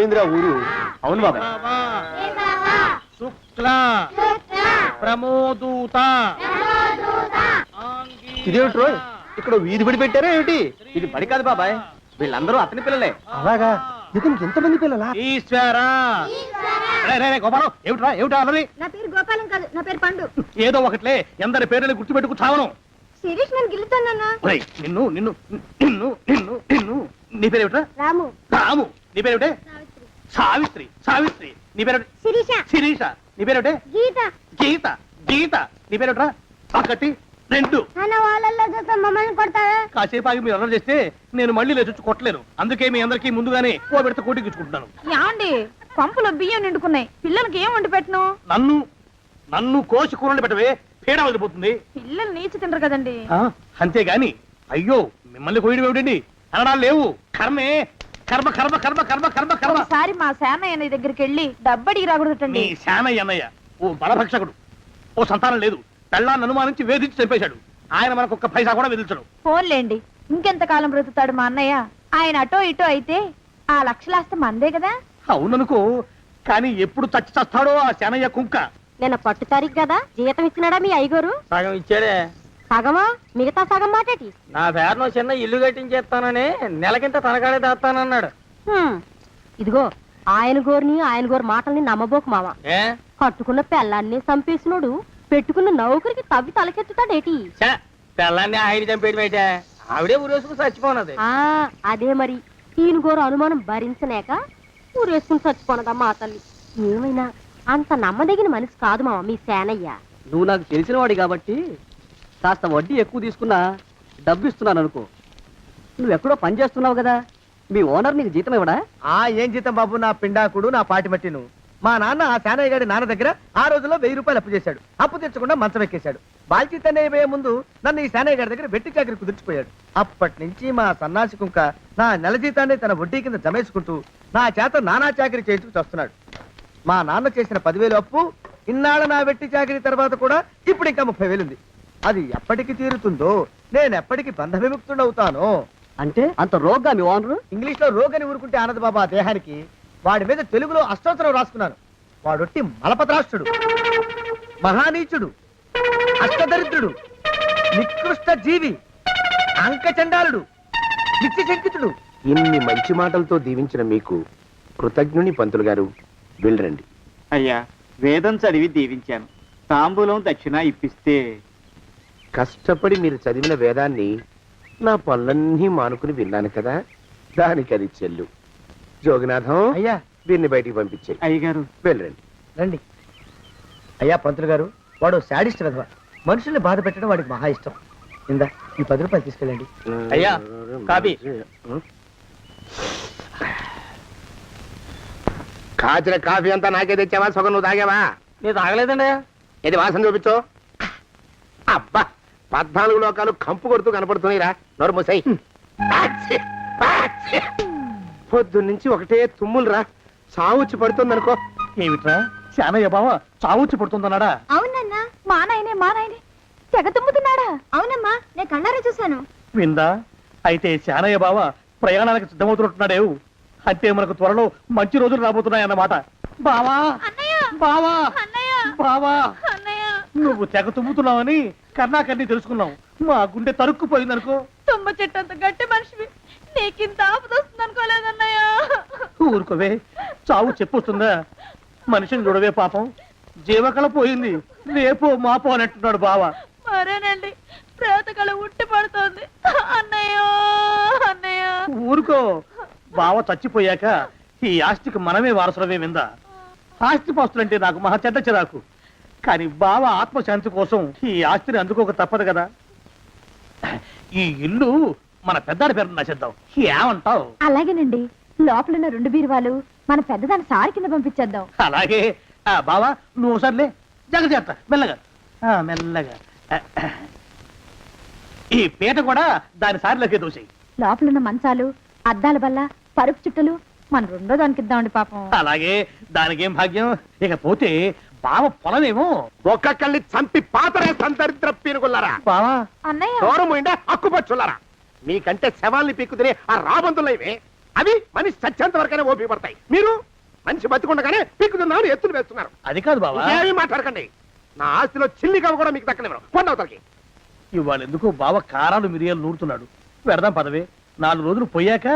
పోయిందిరా ఊరు. అవును బాబాయ్. శుక్ల ప్రమోదూత. ఇదేమిటి రోయ్, ఇక్కడ వీధి బడి పెట్టారా ఏమిటి? ఇది బడి కాదు బాబాయ్, వీళ్ళందరూ అతని పిల్లలే. అలాగా? ఇతనికి ఎంతమంది పిల్లలా? ఈశ్వరా. గోపాలం ఏమిట్రా, ఏమిటా అన్నది? నా పేరు గోపాలం కాదు, నా పేరు పండు. ఏదో ఒకట్లే, ఎందరి పేర్లని గుర్తుపెట్టుకు చావను. శిరీష్ నన్ను గిల్లుతానన్నా. నిన్ను నిన్ను నిన్ను నిన్ను నిన్ను నీ పేరేమిట్రా? రాము. రాము. నీ పేరేమిటే? సావిత్రి. సావిత్రి. నీ పేరేమిటి? శిరీష. శిరీష. నీ పేరేమిటే? గీత. గీత. గీత. నీ పేరేమిట్రా? ఒకటి రెండు. అన్న వాళ్ళల్లో చూస్తే మమ్మల్ని కొడతావా? కాసేపు ఆగి మీరు అల్లరి చేస్తే నేను మళ్ళీ లేచొచ్చి కొట్టలేను. అందుకే మీ అందరికీ ముందుగానే ఓ పెడితే కోటికిచ్చుకుంటున్నాను. యాండి పంపులో బియ్యం నిండుకున్నాయి, పిల్లలకి ఏం వండి పెట్టను? నన్ను నన్ను కోసి కూరలు పెట్టవే, పీడ వదిలిపోతుంది. పిల్లలు నీచి తినరు కదండి. అంతేగాని అయ్యో మిమ్మల్ని కోయడం ఏమిటండి, అనడాలు లేవు. కర్మే, కర్మ కర్మ కర్మ కర్మ కర్మ కర్మ. ఒకసారి మా సేనయ్య దగ్గరికి వెళ్ళి డబ్బడికి రాకూడదటండి. నీ శానయ్య అన్నయ్య ఓ బలభక్షకుడు, ఓ సంతానం లేదు, పెళ్ళాన్ని అనుమానించి వేధించి చంపేశాడు. ఆయన మనకు ఒక్క పైసా కూడా విధించడు. ఫోన్లేండి, ఇంకెంత కాలం బ్రతుకుతాడు మా అన్నయ్య? ఆయన అటో ఇటో అయితే ఆ లక్షలాస్తి మందే కదా. అవుననుకో, కానీ ఎప్పుడు చచ్చి చస్తాడో ఆ శానయ్య కుంక. నిన్న పట్టు తారీఖు కదా, జీతం ఇచ్చినాడా మీ అయ్యగారు? సగం ఇచ్చాడే. సగమా? మిగతా సగం మాటేటి? నా పేరును చిన్న ఇల్లు కట్టించేస్తానని నెలకింత తనకాడే దాస్తానన్నాడు. ఇదిగో ఆయన గోరు మాటల్ని నమ్మబోకు మామ. ఏ కట్టుకున్న పెళ్ళాన్ని చంపేసినోడు పెట్టుకున్న నౌకరికి తవ్వి తలకెత్తుతాడేటి? పిల్లాన్ని ఆయన చంపేయడం అయితే ఆవిడే ఊరేసుకుని చచ్చిపోనది. అదే మరి, ఈయన గోరు అనుమానం భరించలేక ఊరేసుకుని చచ్చిపోనదమ్మా ఆ తల్లి. ఏమైనా అంత నమ్మదగిన మనిషి కాదు మామ మీ సేనయ్య. నువ్వు నాకు తెలిసిన వాడి కాబట్టి కాస్త వడ్డీ ఎక్కువ తీసుకున్నా డబ్బు ఇస్తున్నాను అనుకో. నువ్వెక్కడో పని చేస్తున్నావు కదా, మీ ఓనర్ నీకు జీతం ఇవ్వడా? ఏం జీతం బాబు, నా పిండాకుడు, నా పాటి మట్టిను. మా నాన్న ఆ శానయ్య గారి నాన్న దగ్గర ఆ రోజుల్లో 1000 రూపాయలు అప్పు చేశాడు. అప్పు తెచ్చకుండా మంచం ఎక్కేశాడు. బాల్చితనే అయిపోయే ముందు నన్ను ఈ శానయ్య గారి దగ్గర వెట్టి చాకరి కుదిర్చిపోయాడు. అప్పటి నుంచి మా సన్నాసి కుంక నా నెల జీతాన్ని తన వడ్డీ కింద జమేసుకుంటూ నా చేత నానా చాకరీ చేయించుకు వస్తున్నాడు. మా నాన్న చేసిన 10,000 అప్పు ఇన్నాళ్ళ నా వెట్టి చాకరీ తర్వాత కూడా ఇప్పుడు ఇంకా 30,000 ఉంది. అది ఎప్పటికి తీరుతుందో, నేను ఎప్పటికి బంధ విముక్తుడవుతానో. అంటే అంత రోగ్గా మీ ఓనరు? ఇంగ్లీష్ లో రోగని ఊరుకుంటే ఆనంద్ బాబా దేహానికి, వాడి మీద తెలుగులో అష్టోత్తరం రాసుకున్నాను. వాడొట్టి మలపత్రాష్ట్రుడు, మహానీచుడు, అష్టదరిద్రుడు, నికృష్ట జీవి, అంకచండాలుడు, నిత్యశంకితుడు. ఇన్ని మంచి మాటలతో దీవించిన మీకు కృతజ్ఞుని పంతులు గారు. వెళ్ళరండి. అయ్యా, వేదం చదివి దీవించాను, తాంబూలం దక్షిణ ఇప్పిస్తే. కష్టపడి మీరు చదివిన వేదాన్ని నా పనులన్నీ మానుకుని విన్నాను కదా, దానికి అది చెల్లు. జోగినాథం, అయ్యా దీన్ని బయటికి పంపించేయి. అయ్యగారు వెళ్ళరండి. రండి. అయ్యా పంతులు గారు, వాడు శాడిస్ట్ విధవ. మనుషుల్ని బాధ పెట్టడం వాడికి మహా ఇష్టం. ఇందా ఈ 10 రూపాయలు తీసుకెళ్ళండి. అయ్యా కాపీ. కాచిన కాఫీ అంతా నాకే తెచ్చావా? సగం నువ్వు తాగావా? నేను తాగలేదండి. ఇది వాసన చూపించు. అబ్బా, 14 లోకాలు కంపు కొడుతూ కనపడుతున్నాయిరా. నోరు మూసాయి. పొద్దున్నుంచి ఒకటే తుమ్ములురా, సావుచ్చి పడుతుందనుకో. ఏమిట్రా, శానయ్య బావ చావుచ్చి పడుతుందన్నాడా? అవునన్నా. మా నాయనే తెగ తుమ్ముతున్నాడా? అవునమ్మా, నేను కళ్ళారా చూశాను. విందా? అయితే శానయ్య బావ ప్రయాణానికి సిద్ధమవుతున్నట్టున్నాడేవు. అంటే మనకు త్వరలో మంచి రోజులు రాబోతున్నాయన్నమాట. బావా బావా బావా, నువ్వు తెగ తుమ్ముతున్నావని కర్ణాకర్ణి తెలుసుకున్నావు. మా గుండె తరుక్కుపోయిందనుకో. తుమ్మ చెట్టు అంత గట్టి మనిషివి, నీకింత ఆపదొస్తుంది అనుకోలేదన్నయ్య. ఊరుకోవే, చావు చెప్పొస్తుందా? మనిషిని చూడవే పాపం, జీవకళ పోయింది, రేపో మాపో అంటున్నాడు బావ. మరేనండి, ప్రేతకళ ఉట్టి పడుతోంది అన్నయ్య. అన్నయ్య ఊరుకో, బావ చచ్చిపోయాక ఈ ఆస్తికి మనమే వారసులమే. విందా? ఆస్తి పాస్తులంటే నాకు మహా చెడ్డ చిరాకు. కానీ బావ ఆత్మశాంతి కోసం ఈ ఆస్తిని అందుకోక తప్పదు కదా. ఈ ఇల్లు మన పెద్దాడి పేరు నచ్చేద్దాం, ఏమంటావు? అలాగేనండి, లోపలున్న 2 బీరువాలు మన పెద్దదాన్ని సారి కింద పంపించేద్దాం. అలాగే. బావా నువ్వు సర్లే, జాగ్రత్త, మెల్లగా మెల్లగా. ఈ పీట కూడా దాని సారిలోకి దూసేయి. లోపలున్న మంచాలు, అద్దాల బల్ల, పరుపు చుట్టలు మన 2వ దానికి ఇద్దామండి పాపం. అలాగే, దానికేం భాగ్యం. ఇకపోతే బావ పొలమేమో ఒక్కొక్కల్ని చంపి పాతరే సంతరిద్ర పీనుకున్నారా. బావా అన్నయ్య దూరం పోయిండే అక్కుపచ్చులారా. మీకంటే శవాల్ని పీక్కు తినే ఆ రాబందులైవే. అవి మనిషి చచ్చేంత వరకనే ఓపిక పడతాయి. మీరు మనిషి బతికుండగానే పీక్కుతున్నామని ఎత్తులు వేస్తున్నారు. అది కాదు బావా, ఏమీ మాట్లాడకండి. నా ఆస్తిలో చిల్లి కవ్వ కూడా మీకు దక్కనివ్వరు. కొండవతలకి. ఇవాళ ఎందుకో బావ కారాలు మిరియాలు నూరుతున్నాడు. పెడదాం పదవే, 4 రోజులు పోయాక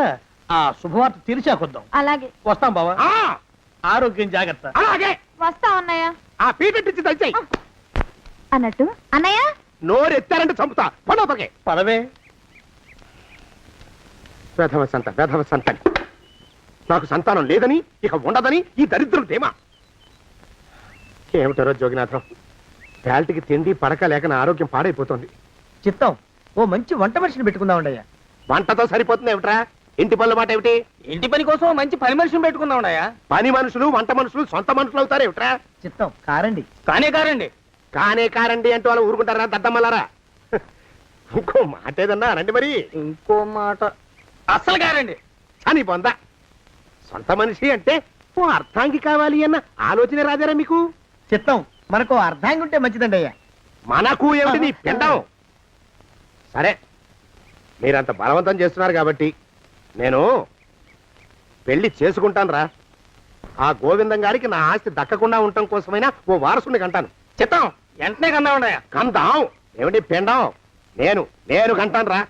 ఆ శుభవార్త తీర్చాకొద్దాం. అలాగే వస్తాం బావా, ఆ, ఆరోగ్యం జాగ్రత్త. అలాగే. వస్తా అన్నయ్య. ఆ పీటెట్టించి దయచేయి. అన్నట్టు అన్నయ్య నోరు ఎత్తారంటే చంపుతా. కొండవతలకి. పదవే. వేధవ సంతానం. నాకు సంతానం లేదని, ఇక ఉండదని ఈ దరిద్రం ధీమా. ఏమిటారో జోగినాథం, వేల్టికి తిండి పడక లేక నా ఆరోగ్యం పాడైపోతుంది. చిత్తం, ఓ మంచి వంట మనిషిని పెట్టుకుందామండయ్యా. వంటతో సరిపోతుంది ఏమిట్రా? ఇంటి పనుల మాట ఏమిటి? ఇంటి పని కోసం మంచి పని మనిషిని పెట్టుకుందాం. పని మనుషులు వంట మనుషులు సొంత మనుషులు అవుతారు ఏమిట్రా? చిత్తం కారండి. కారండి. కానే కారండి అంటూ వాళ్ళు ఊరుకుంటారా దద్దమ్మలారా? ఇంకో మాట ఏదన్నా రండి మరి. ఇంకో మాట అస్సలు కారండి. అని పొందా సొంత మనిషి అంటే ఓ అర్థాంగి కావాలి అన్న ఆలోచన రాదేరా మీకు? చిత్తం, మనకు అర్ధాంగి ఉంటే మంచిదండి అయ్యా. మనకు ఏమిటి నీ పిండం? సరే, మీరంత బలవంతం చేస్తున్నారు కాబట్టి నేను పెళ్లి చేసుకుంటాను రా. ఆ గోవిందం గారికి నా ఆస్తి దక్కకుండా ఉండటం కోసమైనా ఓ వారసుని కంటాను. చిత్తం, వెంటనే కందామండయ్య. కందాం ఏమిటి పిండం? నేను కంటాను రా.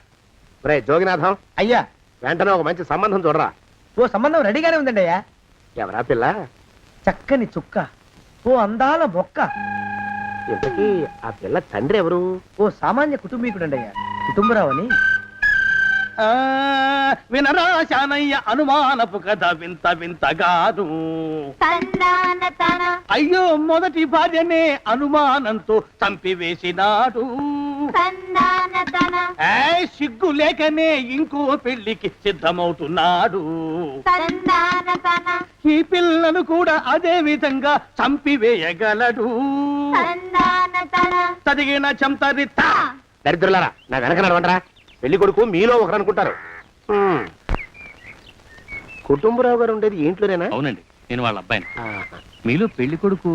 రే జోగినాథం, అయ్యా, వెంటనే ఒక మంచి సంబంధం చూడరా. ఓ సంబంధం రెడీగానే ఉందండి అయ్యా. ఎవరా పిల్ల? చక్కని చుక్క, ఓ అందాల మొక్క, ఇంతకీ ఆ పిల్ల తండ్రి ఎవరు? ఓ సామాన్య కుటుంబీకుడండి అయ్యా. కుటుంబరావు అని. వినరా శానయ్య అనుమానపు కథ వింత వింతగాను. అయ్యో మొదటి భార్యనే అనుమానంతో చంపివేసినాడు. సిగ్గు లేకనే ఇంకో పెళ్లికి సిద్ధమవుతున్నాడు. ఈ పిల్లను కూడా అదే విధంగా చంపివేయగలడు. చదివిన చంతరిత. దరిద్రులారా, నా వెనక నడవంటరా. పెళ్లి కొడుకు మీలో ఒకరు అనుకుంటారు. కుటుంబరావు గారు ఉండేది ఇంట్లోనేనా? అవునండి, నేను వాళ్ళ అబ్బాయిని. ఆహా. మీలో పెళ్లి కొడుకు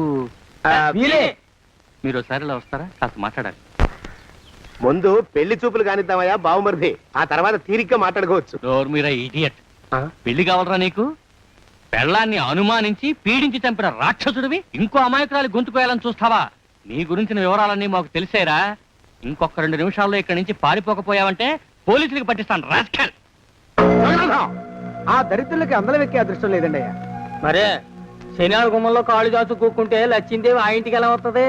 వీలే. మీరు ఒకసారి ఇలా వస్తారా? కాస్త మాట్లాడాలి. ముందు పెళ్లి చూపులు కానిద్దామయ్యా బావుమరిది, ఆ తర్వాత తీరిగ్గా మాట్లాడుకోవచ్చు. డోర్ మీరా ఇడియట్. ఆ? పెళ్లి కావాలరా నీకు? పెళ్ళాన్ని అనుమానించి పీడించి చంపిన రాక్షసుడివి ఇంకో అమాయకురాలి గొంతుకోయాలని చూస్తావా? నీ గురించిన వివరాలన్నీ మాకు తెలిసేరా. ఇంకొక 2 నిమిషాల్లో ఇక్కడి నుంచి పారిపోకపోయావంటే పోలీసులకు పట్టిస్తాను. రాస్కల్. జగన్నాథం! ఆ దరిద్రులకి అందలం ఎక్కే అదృష్టం లేదండి అయ్యా. మరే శనివారం గుమ్మంలో కాళ్ళు చాచు కూకుంటే లచ్చిందేవి ఆ ఇంటికి ఎలా వస్తుంది?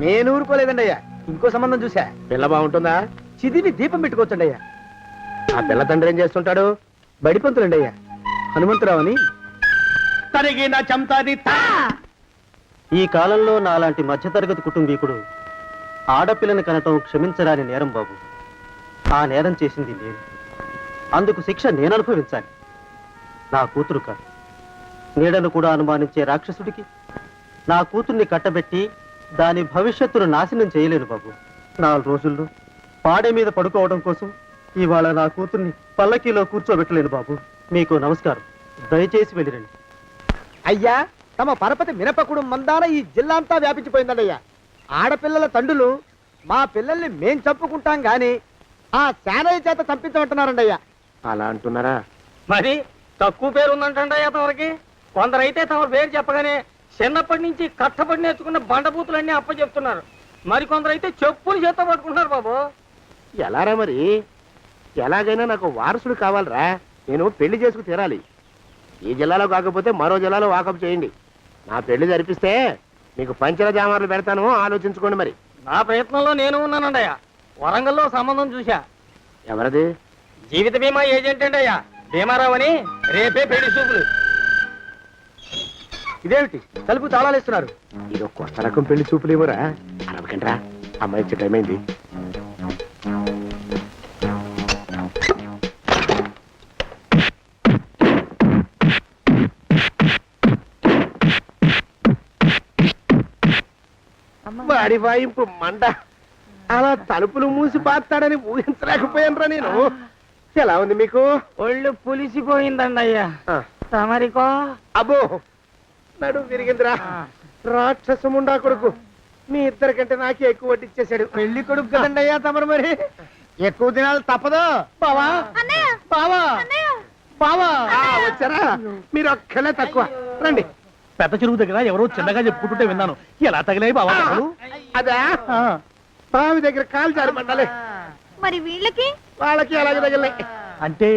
నేను ఊరుకోలేదండి అయ్యా. ఇంకో సంబంధం చూసా. పిల్ల బాగుంటుందా? చిదివి దీపం పెట్టుకోవచ్చండి అయ్యా. ఆ పిల్ల తండ్రి ఏం చేస్తుంటాడు? బడిపంతులండి అయ్యా, హనుమంతరావు అని. తరిగిన చంతరిత. ఈ కాలంలో నాలాంటి మధ్యతరగతి కుటుంబీకుడు ఆడపిల్లని కనటం క్షమించరాని నేరం బాబు. ఆ నేరం చేసింది నేను. అందుకు శిక్ష నేను అనుభవించాలి. నా కూతురు కాదు, నీడను కూడా అనుమానించే రాక్షసుడికి నా కూతుర్ని కట్టబెట్టి దాని భవిష్యత్తును నాశనం చేయలేను బాబు. 4 రోజుల్లో పాడే మీద పడుకోవడం కోసం ఇవాళ నా కూతుర్ని పల్లకీలో కూర్చోబెట్టలేను బాబు. మీకు నమస్కారం, దయచేసి వెళ్ళిరండి. అయ్యా, తమ పరపతి మినపకుడు మందాన ఈ జిల్లా అంతా వ్యాపించిపోయిందండి అయ్యా. ఆడపిల్లల తండ్రులు మా పిల్లల్ని మేం చంపుకుంటాం గాని ఆ శానయ్య చేత చంపించమంటున్నారండి అయ్యా. అలా అంటున్నారా? మరి తక్కువ పేరు ఉందంటండయ్యా తమరికి. కొందరైతే తమ పేరు చెప్పగానే చిన్నప్పటి నుంచి కట్టబడి నేర్చుకున్న బండబూతులన్నీ అప్పచెప్తున్నారు. మరి కొందరైతే చెప్పులు చేత పట్టుకుంటున్నారు బాబు. ఎలారా మరి? ఎలాగైనా నాకు వారసుడు కావాలరా. నేను పెళ్లి చేసుకు తీరాలి. ఈ జిల్లాలో కాకపోతే మరో జిల్లాలో వాకప్ చేయండి. నా పెళ్లి జరిపిస్తే మీకు పంచల జామార్లు పెడతాను, ఆలోచించుకోండి మరి. నా ప్రయత్నంలో నేను ఉన్నానండయ్యా. వరంగల్లో సంబంధం చూశా. ఎవరది? జీవిత బీమా ఏజెంట్ అండి అయ్యా, భీమారావు అని. రేపే పెళ్లి చూపులు. ఇదేమిటి తలుపు తాళాలేస్తున్నారు? ఇది కొత్త రకం పెళ్లి చూపులేమోరా. అరవకండ్రా, అమ్మాయి ఇచ్చే టైం అయింది. వాడి వాయింపు మంట. అలా తలుపులు మూసి పాతాడని ఊహించలేకపోయానురా నేను. ఎలా ఉంది మీకు? ఒళ్ళు పులిసిపోయిందండి అయ్యా. ఆ, తమరికో? అబ్బో, నడు విరిగిందిరా. రాక్షసముండా కొడుకు మీ ఇద్దరికంటే నాకే ఎక్కువ వడ్డిచ్చేశాడు. పెళ్లి కొడుకు కదండి అయ్యా తమరు, మరి ఎక్కువ దినాలు తప్పదు. బావా, బావా, బావా వచ్చారా మీరు ఒక్కలే తక్కువ రండి. పెద్ద చెరువు దగ్గర ఎవరో చిన్నగా చెప్పుకుంటుంటే విన్నాను. ఎలా తగిలాయి బావా అసలు? అదా బావి దగ్గర కాలు జారి పడ్డాలి. మరి వీళ్ళకి వాళ్ళకి అలాగే తగిలే. అంటే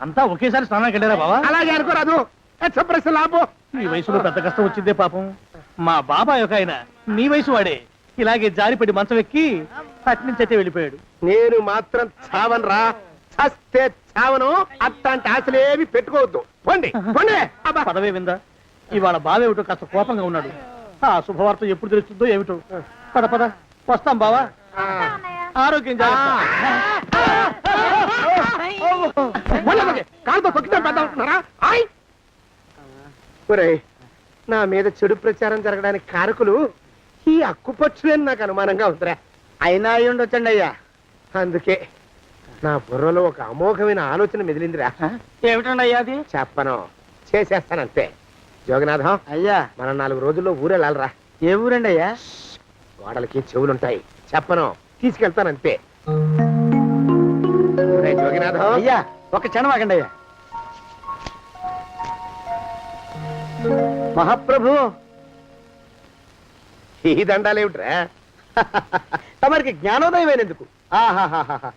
అంతా ఒకేసారి స్నానానికి వెళ్ళారా బావా? అలాగే అనుకోరాదు. ప్రశ్న లాభం. ఈ వయసులో పెద్ద కష్టం వచ్చిందే పాపం. మా బాబాయ్ ఒక ఆయన నీ వయసు వాడే ఇలాగే జారిపడి మంచం ఎక్కి అట్నుంచి అయితే వెళ్ళిపోయాడు. నేను మాత్రం చావను రా. చస్తే చావను. అట్లాంటి ఆశలేవి పెట్టుకోవద్దు. పోండి పోండి. అబ్బా. పదవే విందా ఇవాళ బావేమిటో కాస్త కోపంగా ఉన్నాడు. ఆ శుభవార్త ఎప్పుడు తెలుస్తుందో ఏమిటో. పద పద వస్తాం బావా. ఆరోగ్యం జాగ్రత్త. కాలుతో తొక్కితే పెద్ద ఉంటున్నారా? ఒరేయ్, నా మీద చెడు ప్రచారం జరగడానికి కారకులు ఈ అక్కుపక్షులని నాకు అనుమానంగా ఉందిరా. అయినా అయి ఉండొచ్చండి అయ్యా. అందుకే నా బుర్రలో ఒక అమోఘమైన ఆలోచన మెదిలిందిరా. ఏమిటండి అయ్యా అది? చెప్పను, చేసేస్తానంతే. జోగనాథం అయ్యా, మనం 4 రోజుల్లో ఊరెళ్ళాలరా. ఏ ఊరండి అయ్యా? గోడలకి చెవులుంటాయి. చెప్పను, తీసుకెళ్తానంతే. ఒరేయ్ జోగినాథం. అయ్యా ఒక క్షణం ఆగండి అయ్యా. మహాప్రభు, ఈ దండాలేమిట్రా? తమరికి జ్ఞానోదయం అయినందుకు ఆహాహాహా.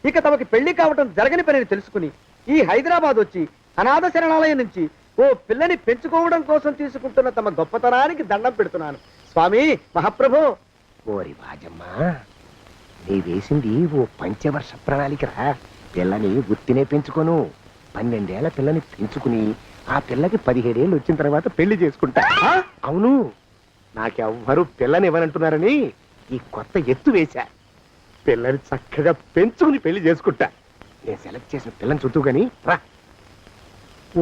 ఇక తమకి పెళ్లి కావటం జరగని పనిని తెలుసుకుని ఈ హైదరాబాద్ వచ్చి అనాథ శరణాలయం నుంచి ఓ పిల్లని పెంచుకోవడం కోసం తీసుకుంటున్న తమ గొప్పతనానికి దండం పెడుతున్నాను స్వామి. మహాప్రభు. ఓరి బాజమ్మా, నీ వేసింది ఓ పంచవర్ష ప్రణాళికరా. పిల్లని గుర్తినే పెంచుకోను. 12 ఏళ్ల పిల్లని పెంచుకుని ఆ పిల్లకి 17 ఏళ్ళు వచ్చిన తర్వాత పెళ్లి చేసుకుంటా. అవును, నాకెవ్వరూ పిల్లని ఇవ్వనంటున్నారని ఈ కొత్త ఎత్తు వేశా. పిల్లని చక్కగా పెంచుకుని పెళ్లి చేసుకుంటా. నేను సెలెక్ట్ చేసిన పిల్లని చుట్టూ గాని రా.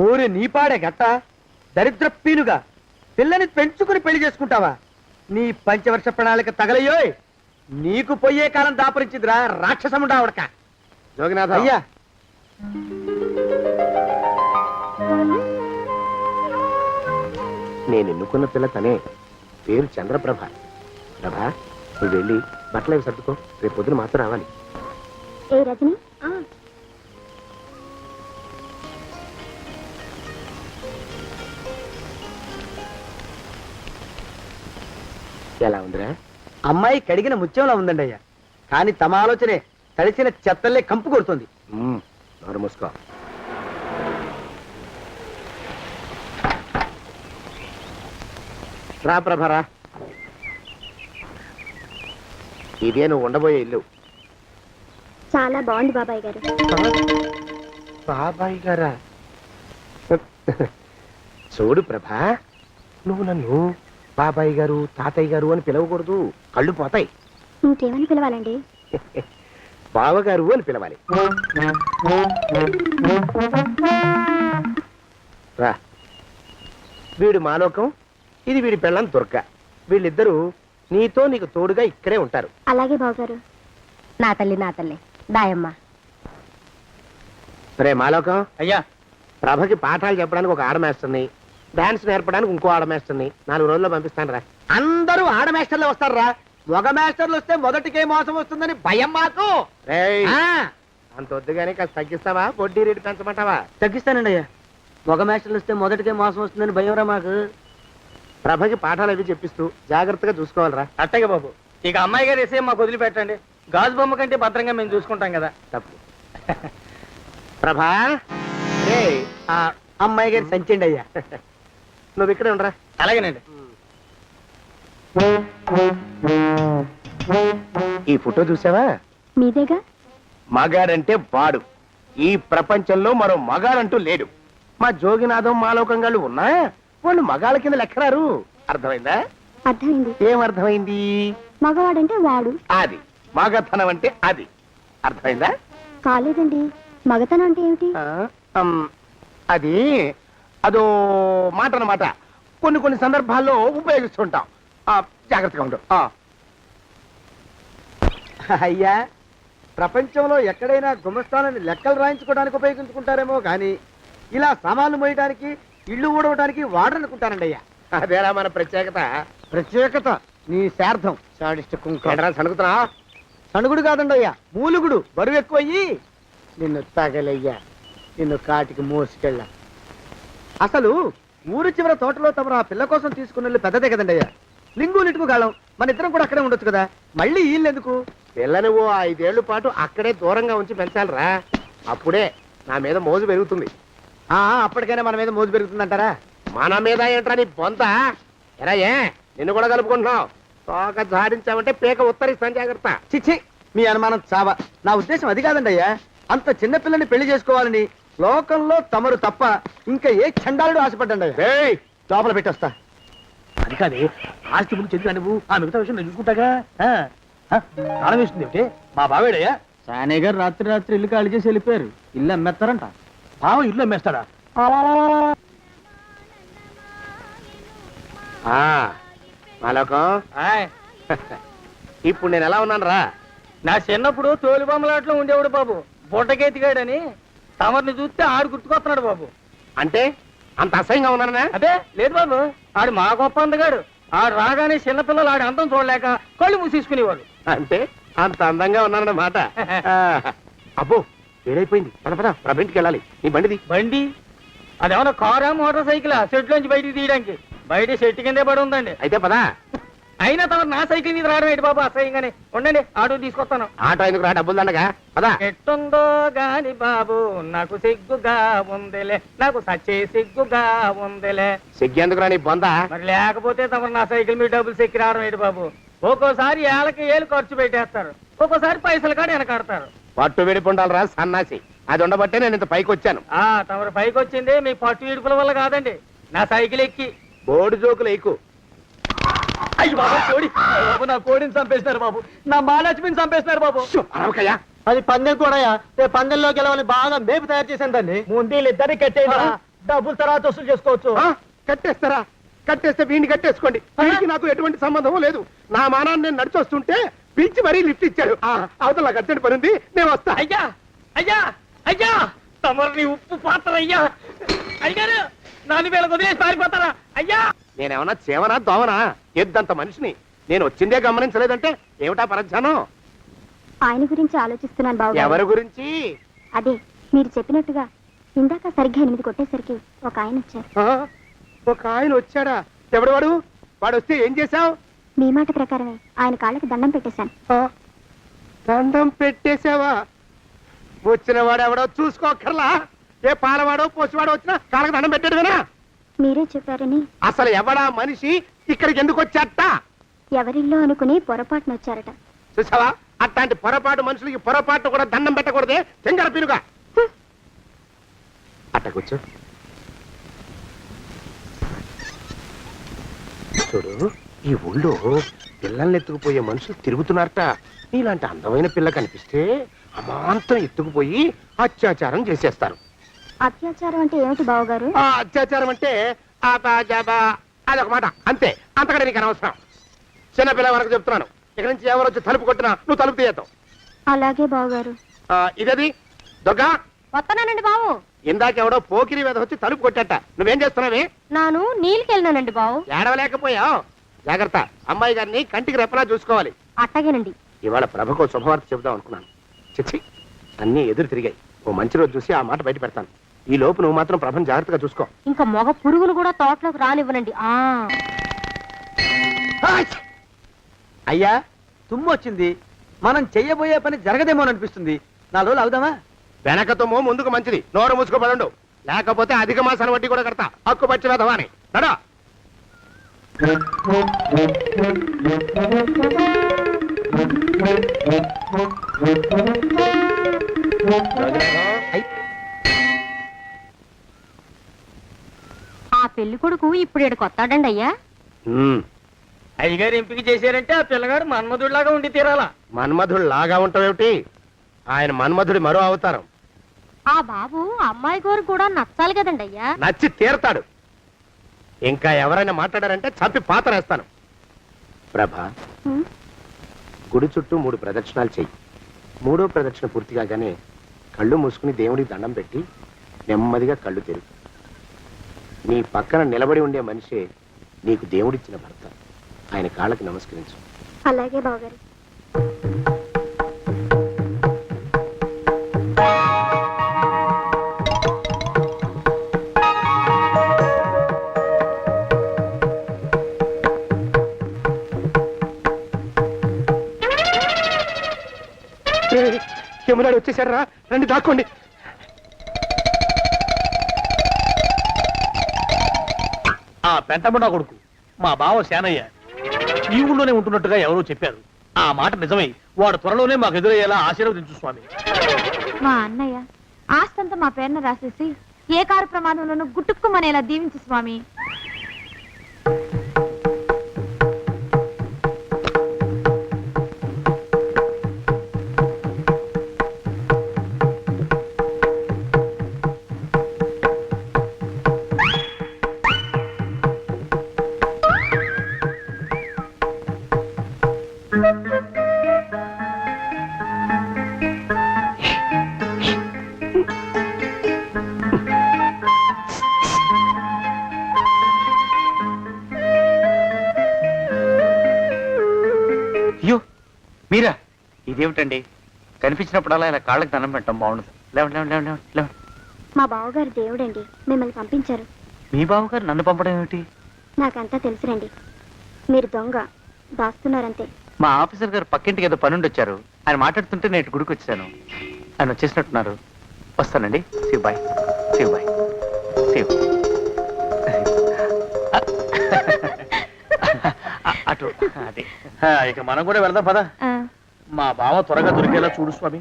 ఓరి నీపాడే గట్ట దరిద్ర పీనుగా పిల్లని పెంచుకుని పెళ్లి చేసుకుంటావా? నీ పంచవర్ష ప్రణాళిక తగలయ్యోయ్. నీకు పోయే కాలం దాపరించిందిరా రాక్షసముడా ఉడక. జోగినాథ అయ్యా, నేను ఎన్నుకున్న పిల్ల తనే. పేరు చంద్రప్రభ. ప్రభ, నువ్వు వెళ్ళి బట్టలు అవి సర్దుకో. రేపు పొద్దున మాత్రం రావాలి. ఏ రజని, ఎలా ఉందిరా? అమ్మాయి కడిగిన ముత్యంలా ఉందండి అయ్యా. కానీ తమ ఆలోచనే తడిసిన చెత్తల్లే కంపు కొడుతుంది. నోరు మూసుకో. రా ప్రభరా, ఇదే నువ్వు ఉండబోయే ఇల్లు. చాలా బాగుంది బాబాయ్ గారు. బాబాయ్ గారా? చూడు ప్రభా, నువ్వు నన్ను బాబాయ్ గారు తాతయ్య గారు అని పిలవకూడదు. కళ్ళు పోతాయి. ఇంకేమని పిలవాలండి? బావగారు అని పిలవాలి. రా. వీడు మాలోకం, ఇది వీడి పెళ్ళం దుర్గ. వీళ్ళిద్దరూ నీతో నీకు తోడుగా ఇక్కడే ఉంటారు. అలాగే బావగారు. నా తల్లి దాయమ్మ. రే మాలోకం, అయ్యా ప్రభకి పాఠాలు చెప్పడానికి ఒక ఆడమేస్టర్ని, డాన్స్ నేర్పడానికి ఇంకో ఆడమేస్టర్ని 4 రోజుల్లో పంపిస్తాను రా. అందరూ ఆడ మాస్టర్లు వస్తారా? మగ మాస్టర్లు వస్తే మొదటికే మోసం వస్తుందని భయం మాకు. రేయ్, ఆ, అంత వద్దుగానే కాస్త తగ్గిస్తావా? వడ్డీ రేటు పెంచమంటావా? తగ్గిస్తానండి అయ్యా. మగ మాస్టర్లు వస్తే మొదటికే మోసం వస్తుందని భయం రా మాకు. ప్రభకి పాఠాలు అవి చెప్పిస్తూ జాగ్రత్తగా చూసుకోవాలరా. అట్టగే బాబు. ఇక అమ్మాయి గారు వేసే మాకు వదిలిపెట్టండి. గాజు బొమ్మ కంటే భద్రంగా మేము చూసుకుంటాం కదా. తప్పు. ప్రభా, రే ఆ అమ్మాయి గారి సంచండి అయ్యా. నువ్వు ఇక్కడే ఉండరా. అలాగేనండి. ఈ ఫోటో చూసావా? మీదేగా. మగాడంటే వాడు. ఈ ప్రపంచంలో మరో మగాడంటూ లేడు. మా జోగినాథం మాలోకంగాళ్ళు ఉన్నా వాళ్ళు మగాళ్ళ కింద లెక్కరారు. అర్థమైందా? అర్థమైంది. ఏం అర్థమైంది? మగవాడంటే వాడు. అది మగతనం అంటే అది. అర్థమైందా? కాలేదండి. మగతనం అంటే ఏమిటి? అది అదో మాట అన్నమాట. కొన్ని సందర్భాల్లో ఉపయోగిస్తుంటాం. జాగ్రత్తగా ఉండు. అయ్యా, ప్రపంచంలో ఎక్కడైనా గుమస్థానాన్ని లెక్కలు రాయించుకోవడానికి ఉపయోగించుకుంటారేమో కానీ ఇలా సామాన్లు మోయడానికి, ఇల్లు ఊడవడానికి వాడరనుకుంటానండి అయ్యా. అదేరా మన ప్రత్యేకత. ప్రత్యేకత నీ శార్థం. సాడిస్ట్ కుంక. ఏంట్రా సణుకుతున్నా? సణుగుడు కాదండి అయ్యా, మూలుగుడు. బరువు ఎక్కువయ్యి నిన్ను తగలయ్యా. నిన్ను కాటికి మోసుకెళ్ళ. అసలు ఊరి చివర తోటలో తమరు ఆ పిల్ల కోసం తీసుకున్న పెద్దదే కదండి అయ్యా. లింగు లిటుకు గాలం, మన ఇద్దరం కూడా అక్కడే ఉండొచ్చు కదా. మళ్ళీ వీళ్ళు ఎందుకు? పిల్లని ఓ 5 ఏళ్ల పాటు అక్కడే దూరంగా ఉంచి పెంచాలిరా. అప్పుడే నా మీద మోజు పెరుగుతుంది. అప్పటికైనా మన మీద మోజు పెరుగుతుందంటారా? మన మీద ఏంట్రా నీ బొంత? ఎరా ఏ నిన్ను కూడా కలుపుకుంటున్నావు? తోక జాడించావంటే పీక ఉత్తరిస్తాను, జాగ్రత్త. చిచ్చి, మీ అనుమానం చావా. నా ఉద్దేశం అది కాదండి అయ్యా. అంత చిన్న పిల్లని పెళ్లి చేసుకోవాలని లోకంలో తమరు తప్ప ఇంకా ఏ చండాలుడు ఆశపడ్డండి అయ్యా. ఏయ్, లోపల పెట్టొస్తా. అది కాదే, ఆస్తి ముందు చెందుగా నువ్వు ఆ మిగతా విషయం నేను చూసుకుంటాగా. తాళం వేస్తుంది ఏమిటి? మా బావేడయ్యా. సానే గారు రాత్రి ఇల్లు ఖాళీ చేసి వెళ్ళిపోయారు. ఇల్లు అమ్మేస్తారంట. బావ ఇల్లు అమ్మేస్తాడా? మాలోకం, ఆయ్, ఇప్పుడు నేను ఎలా ఉన్నాను రా? నా చిన్నప్పుడు తోలుబొమ్మలాట్లో ఉండేవాడు బాబు, బుట్టకెత్తిగాడని. తమరిని చూస్తే ఆడు గుర్తుకొస్తున్నాడు బాబు. అంటే అంత అసహ్యంగా ఉన్నానా? అదే లేదు బాబు, ఆడు మా గొప్ప అందగాడు. ఆడు రాగానే చిన్నపిల్లలు ఆడి అందం చూడలేక కళ్ళు మూసేసుకునేవాడు. అంటే అంత అందంగా ఉన్నానన్నమాట. అబ్బో, వేరైపోయింది. పద పద, ప్రభింటికి వెళ్ళాలి. నీ బండిది. బండి అదేమన్నా కారా మోటార్ సైకిల్ సెట్లోంచి బయటికి తీయడానికి? బయట చెట్టు కిందే పడి ఉందండి. అయితే పదా. అయినా తమ నా సైకిల్ మీద రావడం ఏంటి బాబు అసహ్యంగానే. ఉండండి, ఆటో తీసుకొస్తాను. ఆటో ఎందుకు రా, డబ్బులు దండగా. పదా. ఎట్టుందో గాని బాబు నాకు సిగ్గుగా ఉందిలే, నాకు సచ్చే సిగ్గుగా ఉందిలే. సిగ్గెందుకు రా నీ బొంద? మరి లేకపోతే తమ నా సైకిల్ మీద డబ్బులు సెక్కి రావడం ఏంటి బాబు? ఒక్కోసారి ఏళ్ళకి ఏళ్ళు ఖర్చు పెట్టేస్తారు, ఒక్కోసారి పైసలు కాడ వెనకాడతారు. పట్టు విడిపుండాలి రా సన్నాసి. అది ఉండబట్టే నేను ఇంత పైకి వచ్చాను. తమరు పైకి వచ్చింది మీ పట్టు ఇడుపుల వల్ల కాదండి, నా సైకిల్ ఎక్కి. బోర్డు జోకులు ఎక్కువ. అయ్యి బాబు, కోడి బాబు, నా కోడిని చంపేసినారు బాబు, నా మహాలక్ష్మిని చంపేసినారు బాబు. అరవకయ్యా. అది పందెం కూడా. పందెంలో గెలవని బాగా మేపు తయారు చేశాను దాన్ని. ముందు ఇద్దరిని కట్టేయరా, డబ్బులు తర్వాత వసూలు చేసుకోవచ్చు. కట్టేస్తారా? కట్టేస్తే వీడిని కట్టేసుకోండి. వీడికి నాకు ఎటువంటి సంబంధం లేదు. నా మానాన్ని నేను నడిచొస్తుంటే పిలిచి మరీ లిఫ్ట్ ఇచ్చాడు. అవతల నాకు అర్జెంట్ పని ఉంది, నేను వస్తా. అయ్యా అయ్యా అయ్యా, తమరిని ఉప్పు పాత్ర అయ్యా. అయ్యారు నాలుగు వేల వదిలేసి పారిపోతారా అయ్యా? నేనేమన్నా చేవనా దోవనా? ఎద్దంత మనిషిని. నేను వచ్చిందే గమనించలేదంటే ఏమిటా పరధ్యానం? ఆయన గురించి ఆలోచిస్తున్నాను బాబు. ఎవరి గురించి? అదే మీరు చెప్పినట్టుగా ఇందాక సరిగ్గా 8 కొట్టేసరికి ఒక ఆయన వచ్చారు. ఒక ఆయన వచ్చాడా? ఎవడు వాడు? వాడు వస్తే ఏం చేశావు? మీ మాట ప్రకారమే ఆయన కాళ్ళకి దండం పెట్టేశాను. దండం పెట్టేశావా? వచ్చిన వాడు ఎవడో చూసుకోకర్లా. ఏ పాలవాడో పోసివాడో వచ్చినా కాళ్ళకి దండం పెట్టాడువేనా? మీరే చెప్పారని. అసలు ఎవడా మనిషి ఇక్కడికి ఎందుకు వచ్చాట? ఎవరిల్లో అనుకుని పొరపాటున వచ్చారట. చూసావా, అట్లాంటి పొరపాటు మనుషులకి పొరపాటు కూడా దండం పెట్టకూడదే. తెంగర పిరుగా అట్ట కూర్చో. చూడు, ఈ ఊళ్ళో పిల్లల్ని ఎత్తుకుపోయే మనుషులు తిరుగుతున్నారట. నీలాంటి అందమైన పిల్ల కనిపిస్తే అమాంతం ఎత్తుకుపోయి అత్యాచారం చేసేస్తారు. అత్యాచారం అంటే ఏమిటి బావగారు? అత్యాచారం అంటే అదొక మాట అంతే. అంతకంటే నీకు అనవసరం. చిన్నపిల్ల వరకు చెప్తున్నాను. ఇక్కడి నుంచి ఎవరు వచ్చి తలుపు కొట్టినా నువ్వు తలుపు తీయతావు. అలాగే బావగారు. ఇదది దొంగ. వస్తున్నానండి బావు. ఇందాకెవడో పోకిరి మీద వచ్చి తలుపు కొట్టట. నువ్వేం చేస్తున్నావే? నాను నీళ్ళకెళ్ళినానండి బావు. ఏడవలేకపోయావు. జాగ్రత్త, అమ్మాయి గారిని కంటికి రెప్పలా చూసుకోవాలి. అట్టగేనండి. ఇవాళ ప్రభకు శుభవార్త చెబుదాం అనుకున్నాను. చిచ్చి, అన్నీ ఎదురు తిరిగాయి. ఓ మంచి రోజు చూసి ఆ మాట బయట పెడతాను. ఈ లోపు నువ్వు మాత్రం ప్రభను జాగ్రత్తగా చూసుకో. ఇంకా మగ పురుగులు కూడా తోటలోకి రానివ్వనండి. అయ్యా, తుమ్ము వచ్చింది. మనం చెయ్యబోయే పని జరగదేమో అనిపిస్తుంది. 4 రోజులు అవుదామా? వెనకతోమో ముందుకు మంచిది. నోరు మూసుకోబడండు, లేకపోతే అధిక మాసాల వడ్డీ కూడా కడతా. హక్కు పచ్చి వేదవాని నడా. ఆ పెళ్లి కొడుకు ఇప్పుడు ఇక్కడికి వస్తాడండి అయ్యా. అయ్యగారు ఎంపిక చేశారంటే ఆ పిల్లగాడు మన్మధుడిలాగా ఉండి తీరాలా. మన్మధుడు లాగా ఉంటావేమిటి? ఆయన మన్మధుడి మరో అవతారం. ఆ బాబు అమ్మాయి గారు కూడా నచ్చాలి కదండి అయ్యా. నచ్చి తీరతాడు. ఇంకా ఎవరైనా మాట్లాడారంటే చంపి పాతరేస్తాను. ప్రభా, గుడి చుట్టూ 3 ప్రదక్షిణాలు చెయ్యి. 3వ ప్రదక్షిణ పూర్తి కాగానే కళ్ళు మూసుకుని దేవుడికి దండం పెట్టి నెమ్మదిగా కళ్ళు తెరుగు. నీ పక్కన నిలబడి ఉండే మనిషే నీకు దేవుడిచ్చిన భర్త. ఆయన కాళ్ళకి నమస్కరించు. అలాగే బావగారు. యమునాడు వచ్చేసాడు రా, రండి దాక్కోండి. ఆ పెంటముడా కొడుకు మా బావ శానయ్య ఈ ఊళ్ళోనే ఉంటున్నట్టుగా ఎవరో చెప్పారు. ఆ మాట నిజమై వాడు త్వరలోనే మాకు ఎదురయ్యేలా ఆశీర్వదించు స్వామి. మా అన్నయ్య ఆస్తంతా మా పేరున రాసేసి ఏ కారు ప్రమాదంలోనూ గుట్టుక్కుమనేలా దీవించు స్వామి. అయ్యో మీరా, ఇదేమిటండి? కనిపించినప్పుడల్లా ఇలా కాళ్ళకి దండం పెట్టడం బాగుండదు. లేవండి లేవండి లేవండి లేవండి. మా బావగారు దేవుడండి, మిమ్మల్ని పంపించారు. మీ బావగారు నన్ను పంపడం ఏమిటి? నాకంతా తెలుసురండి. మీరు దొంగ, దాస్తున్నారంతే. మా ఆఫీసర్ గారు పక్కింటికి ఏదో పనుండి వచ్చారు. ఆయన మాట్లాడుతుంటే నేను గుడికి వచ్చాను. ఆయన వచ్చేసినట్టున్నారు. వస్తానండి. Shiv bye, Shiv bye, Shiv. అటు అదే. ఇక మనం కూడా వెళ్దాం పద. మా బావ త్వరగా దొరికేలా చూడు స్వామి.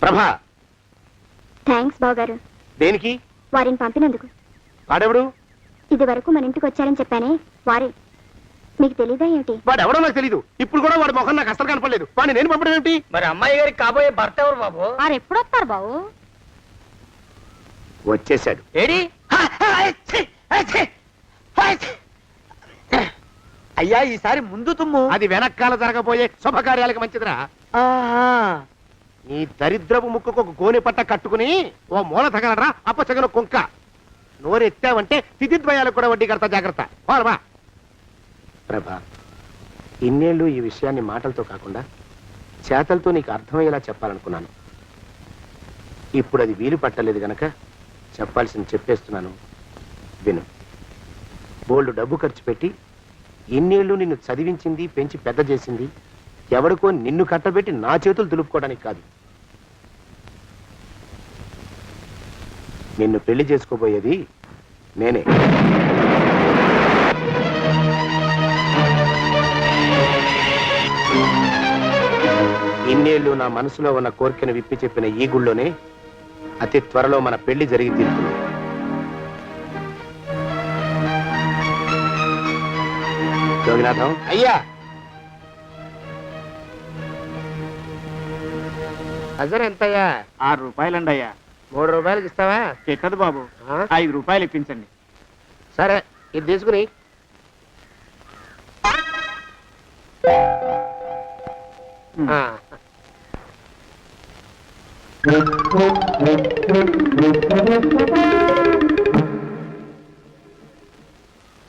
ప్రభా, థ్యాంక్స్ బావగారు, దేనికి? వారిని పంపినందుకు. వాడెవడు? ఇది వరకు మన ఇంటికి వచ్చారని చెప్పానే, వారే. మీకు తెలీదా ఏమిటి? వాడెవడో నాకు తెలీదు. ఇప్పుడు కూడా వాడి ముఖం నాకు అసలు కనపడలేదు. వాడిని నేను పంపడం ఏమిటి? మరి అమ్మాయి గారికి కాబోయే భర్త ఎవరు బాబు? వారు ఎప్పుడు వస్తారు బావు? వచ్చేసాడు. ఏడి? అయ్యా, ఈసారి ముందు తుమ్ము. అది వెనకాల జరగబోయే శుభకార్యాలకు మంచిదిరా. నీ దరిద్రపు ముక్కుకు ఒక గోనె పట్ట కట్టుకుని ఓ మూల తగలరా అప్పచగల కుంక. నోరెత్తావంటే తిథిద్వయాలకు కూడా వడ్డీ కడతా, జాగ్రత్త. పోరమా ప్రభా, ఇన్నేళ్ళు ఈ విషయాన్ని మాటలతో కాకుండా చేతలతో నీకు అర్థమయ్యేలా చెప్పాలనుకున్నాను. ఇప్పుడు అది వీలు పట్టలేదు గనక చెప్పాల్సింది చెప్పేస్తున్నాను, విను. బోల్డ్ డబ్బు ఖర్చు పెట్టి ఇన్నేళ్ళు నిన్ను చదివించింది, పెంచి పెద్ద చేసింది ఎవడికో నిన్ను కట్టబెట్టి నా చేతులు దులుపుకోవడానికి కాదు. నిన్ను పెళ్లి చేసుకోబోయేది నేనే. ఇన్నేళ్ళు నా మనసులో ఉన్న కోరికను విప్పి చెప్పిన ఈ గుళ్ళోనే అతి త్వరలో మన పెళ్లి జరిగి తీరుతుంది. జోగినాథం అయ్యా, హజర్ ఎంతయ్యా? 6 రూపాయలండి అయ్యా. 3 రూపాయలకి ఇస్తావా? ఎక్కదు బాబు, 5 రూపాయలు ఇప్పించండి. సరే, ఇది తీసుకుని.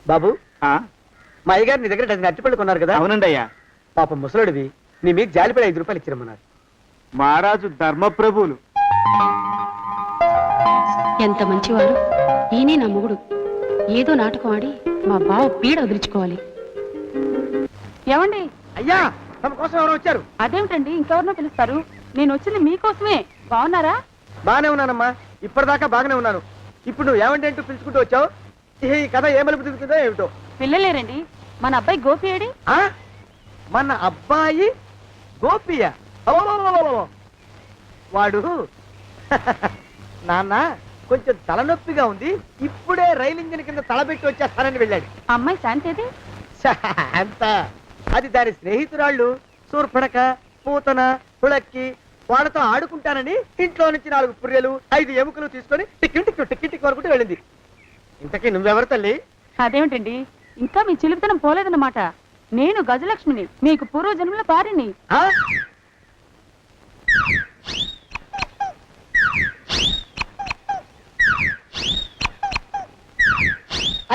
బాబు, ఆ, మా అయ్యగారు నీ దగ్గర డజన్ అరటిపళ్ళు కొన్నారు కదా? అవునండి అయ్యా. పాప ముసలుడివి, నీ మీకు జాలిపడి 5 రూపాయలు ఇచ్చిరమ్మన్నారు. మహారాజు ధర్మప్రభువులు. ఎంత మంచివాడు ఈయనే నా మొగుడు. ఏదో నాటకం ఆడి మా బావ పీడ వదిలించుకోవాలి. ఏమండి? అయ్యా, తమ కోసం ఎవరో వచ్చారు. అదేమిటండి, ఇంకెవరినో పిలుస్తారు? నేను వచ్చింది మీకోసమే. బాగున్నారా? బాగానే ఉన్నానమ్మా, ఇప్పటిదాకా బాగానే ఉన్నాను. ఇప్పుడు నువ్వు ఏమంటే అంటూ పిలుచుకుంటూ వచ్చావు. ఈ కథ ఏ మలుపు తిరుగుతుందో ఏమిటో. పిల్లలేరండి. మన అబ్బాయి గోపి ఏడి? ఆ? మన అబ్బాయి గోపియ? అబ్బబ్బబ్బబ్బబ్బ. వాడు నాన్న కొంచెం తలనొప్పిగా ఉంది, ఇప్పుడే రైలు ఇంజిన్ కింద తలబెట్టి వచ్చేస్తానని వెళ్ళాడు. అమ్మాయి శాంతేది? అంత అది దాని స్నేహితురాళ్ళు సూర్పడక, పూతన, పుళక్కి వాళ్ళతో ఆడుకుంటానని ఇంట్లో నుంచి 4 పుర్రెలు 5 ఎముకలు తీసుకొని టిక్కి వరకుంటూ వెళ్ళింది. ఇంతకీ నువ్వెవరు తల్లి? అదేమిటండి, ఇంకా మీ చిలుపుతనం పోలేదన్నమాట. నేను గజలక్ష్మిని, మీకు పూర్వజన్మల భార్యని. ఆ?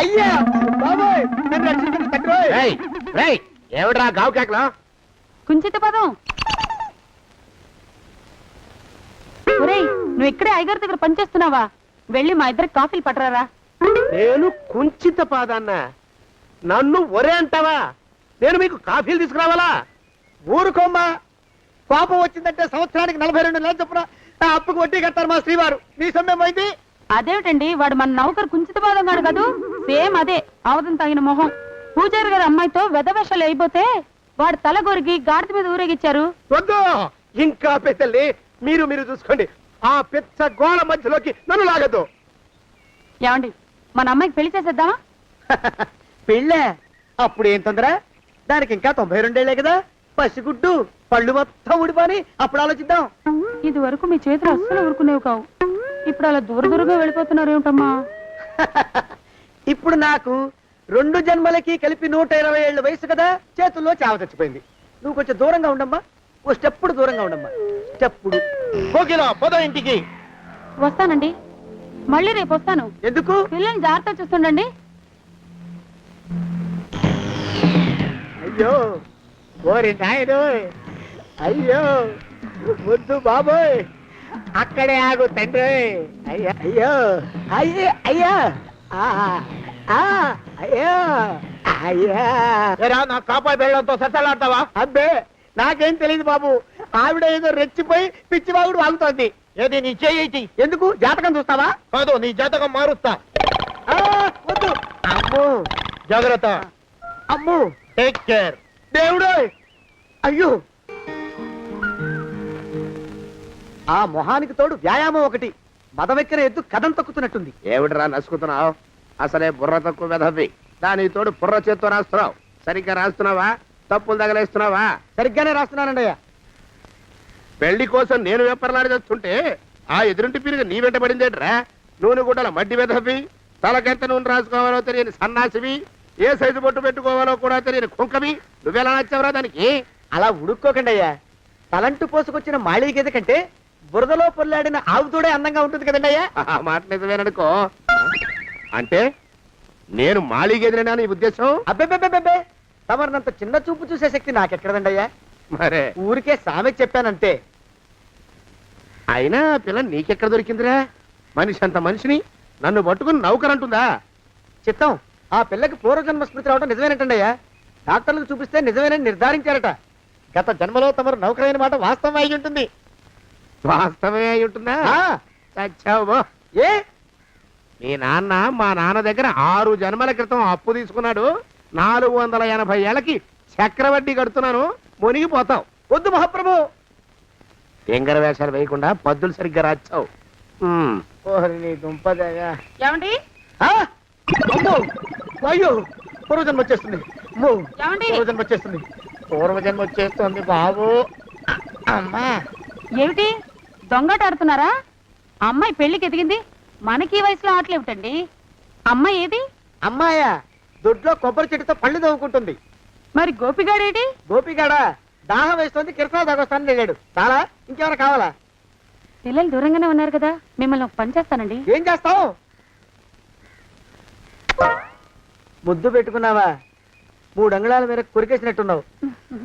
అయ్యా బాబోయ్, నన్ను రక్షించండి తండ్రోయ్. ఏమిట్రా గావు కేకలో? కుంచిత పదం. ఒరేయ్, నువ్వు ఇక్కడే అయ్యగారి దగ్గర పనిచేస్తున్నావా? వెళ్ళి మా ఇద్దరికి కాఫీలు పట్టరారా. నేను కుంచిత పాదాన్న నన్ను ఒరే అంటావా? నేను మీకు కాఫీలు తీసుకురావాలా? ఊరుకోమ్మా, కోపం వచ్చిందంటే సంవత్సరానికి 42 నెలలు చొప్పున ఆ అప్పుకు వడ్డీ కట్టారు మా శ్రీవారు. నీ సొమ్మేం పోయింది? అదేమిటండి, వాడు మన నౌకరు కుంచిత బాధం కాడు కదూ, సేమ్ అదే అవధం తగిన మొహం. పూజారి గారి అమ్మాయితో వెధవేషాలు అయిపోతే వాడు తల గొరిగి గాడిద మీద ఊరేగిచ్చారు. వద్దు, ఇంకా పెద్దల్ని మీరు చూసుకోండి. ఆ పెద్ద గోళ మధ్యలోకి నన్ను లాగద్దు. ఏమండి, మన అమ్మాయికి పెళ్లి చేసేద్దామా? పెళ్ళే? అప్పుడు ఏం తొందర? దానికి ఇంకా 92 కదా. పసిగుడ్డు పళ్ళు మొత్తం ఊడిపోని అప్పుడు ఆలోచిద్దాం. ఇది వరకు మీ చేతులు అస్సలు ఊరుకునేవి కావు, ఇప్పుడు అలా దూరంగా వెళ్ళిపోతున్నారు ఏమిటమ్మా? ఇప్పుడు నాకు 2 జన్మలకి కలిపి 120 ఏళ్ళ వయసు కదా, చేతుల్లో చావ చచ్చిపోయింది. నువ్వు కొంచెం దూరంగా ఉండమ్మా, ఓ స్టెప్పుడు దూరంగా ఉండమ్మా. స్టెప్పుడు కోకిల పద ఇంటికి. వస్తానండి, మళ్ళీ రేపు వస్తాను. ఎందుకు? పిల్లల్ని జాగ్రత్త చూస్తుండండి. అయ్యో ఓరి నాయను, అయ్యో వద్దు బాబోయ్, అక్కడే ఆగు తండ్రి. అయ్యా అయ్యో అయ్యే అయ్యా అయ్యో అయ్యా. నా కాపాయి బెళ్ళంతో సత్తలాడతావా? అబ్బే నాకేం తెలియదు బాబు, ఆవిడ ఏదో రెచ్చిపోయి పిచ్చి బాగుడు వాగుతోంది. ఏది నీ చేయి? ఎందుకు? జాతకం చూస్తావా? కాదు, నీ జాతకం మారుస్తా. వద్దు. అమ్మో జాగ్రత్త. అమ్మో, టేక్ కేర్. దేవుడు. అయ్యో, ఆ మొహానికి తోడు వ్యాయామం ఒకటి. మదవెక్కిన ఎద్దు కథం తొక్కుతున్నట్టుంది. ఏమిటిరా నసుకుతున్నావు? అసలే బుర్ర తక్కువ వెధవి, దాని తోడు బుర్ర చేత్తో రాస్తున్నావు. సరిగ్గా రాస్తున్నావా? తప్పులు తగలేస్తున్నావా? సరిగ్గానే రాస్తున్నానండి అయ్యా. పెళ్లి కోసం నేను వెప్పర్లాడి చేస్తుంటే ఆ ఎదురింటి పీరుగా నీ వెంట పడిందేట్రా? నూనె గుడ్డల మడ్డి వెధవి, తలకెంత నూనె రాసుకోవాలో తెలియని సన్నాసివి, ఏ సైజు బొట్టు పెట్టుకోవాలో కూడా తెలియని కుంకమి, నువ్వెలా నచ్చావురా దానికి? అలా ఉడుక్కోకండి అయ్యా. తలంటు పోసుకొచ్చిన మాళీ గేదె కంటే బురదలో పొల్లాడిన ఆవు తోడే అందంగా ఉంటుంది కదండి అయ్యా. ఆ మాట నిజమేననుకో. అంటే నేను మాళీగెదిరినా నీ ఉద్దేశం? అబ్బెబ్బెబ్బెబ్బే, తమరినంత చిన్న చూపు చూసే శక్తి నాకెక్కడదండి అయ్యా. మరే ఊరికే సామె చెప్పానంతే. అయినా పిల్ల నీకెక్కడ దొరికిందిరా? మనిషి అంత మనిషిని నన్ను పట్టుకుని నౌకరంటుందా? చిత్తం, ఆ పిల్లకి పూర్వజన్మ స్మృతి రావడం నిజమేనటండి అయ్యా. డాక్టర్లకు చూపిస్తే నిజమేనని నిర్ధారించారట. గత జన్మలో తమరు నౌకరైన మాట వాస్తవం అయి ఉంటుంది. వాస్తవమే అయి ఉంటుందా? చచ్చావు. ఏ, మీ నాన్న మా నాన్న దగ్గర 6 జన్మల క్రితం అప్పు తీసుకున్నాడు. 480 ఏళ్ళకి చక్రవడ్డీ కడుతున్నాను, మునిగిపోతావు. వద్దు మహాప్రభు. ఎంగర వేషాలు వేయకుండా పద్దులు సరిగ్గా రాచావు. నీ దుంపదగా. ఏమండి? అమ్మో, అయ్యో, పూర్వజన్మ వచ్చేస్తుంది. అమ్మో, ఏమండి? పూర్వజన్మ వచ్చేస్తుంది. పూర్వజన్మ వచ్చేస్తుంది బాబు. అమ్మా, ఏమిటి దొంగట ఆడుతున్నారా? అమ్మాయి పెళ్లికి ఎదిగింది, మనకి ఈ వయసులో ఆటలేమిటండి? అమ్మాయి ఏది? అమ్మాయా? దొడ్లో కొబ్బరి చెట్టుతో పళ్ళు తవ్వుకుంటుంది. మరి గోపిగాడేటి? గోపిగాడ దాహం వేస్తుంది, కిరసా దాగొస్తాను లేడు. చాలా, ఇంకెవరు కావాలా? పిల్లలు దూరంగానే ఉన్నారు కదా, మిమ్మల్ని ఒక పని చేస్తానండి. ఏం చేస్తావు? ముద్దు పెట్టుకున్నావా? 3 అంగుళాల మేర కొరికేసినట్టున్నావు.